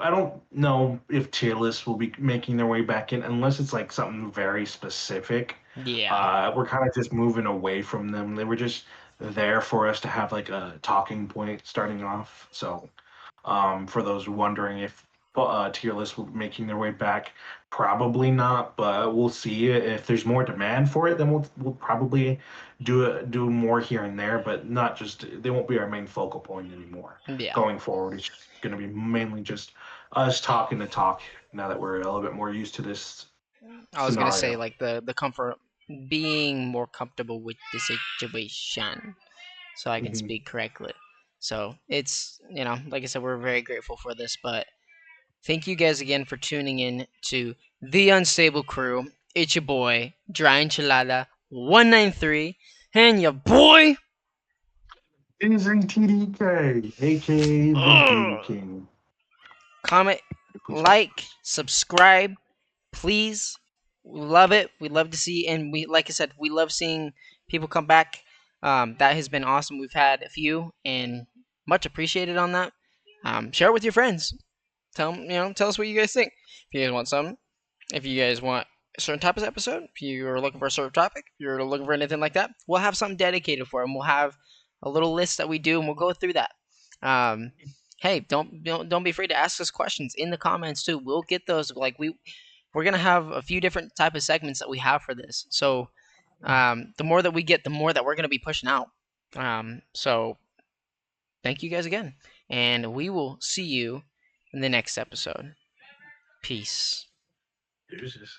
I don't know if tier lists will be making their way back in unless it's like something very specific. yeah, We're kind of just moving away from them. They were just there for us to have like a talking point starting off. So, for those wondering if tier lists will be making their way back, probably not, but we'll see. If there's more demand for it, then we'll probably do more here and there, but not just they won't be our main focal point anymore. yeah. Going forward, it's going to be mainly just us talking to talk now that we're a little bit more used to this I was gonna say scenario. like the comfort, being more comfortable with the situation, so I can Mhm. speak correctly. So it's like I said, we're very grateful for this, but thank you guys again for tuning in to The Unstable Crew. It's your boy, Dry Enchilada 193, and your boy. Easy TDK, aka the Duty Ugh. King. Comment, Please. like, subscribe, please. We love it. We love to see, and like I said, we love seeing people come back. That has been awesome. We've had a few, and much appreciated on that. Share it with your friends. Tell us what you guys think. If you guys want some, if you guys want a certain type of episode, if you're looking for a certain topic, if you're looking for anything like that, we'll have something dedicated for it. And we'll have a little list that we do, and we'll go through that. Um, hey, don't be afraid to ask us questions in the comments too. We'll get those. Like we're gonna have a few different type of segments that we have for this. So the more that we get, the more that we're gonna be pushing out. So thank you guys again, and we will see you in the next episode. Peace. Deuces.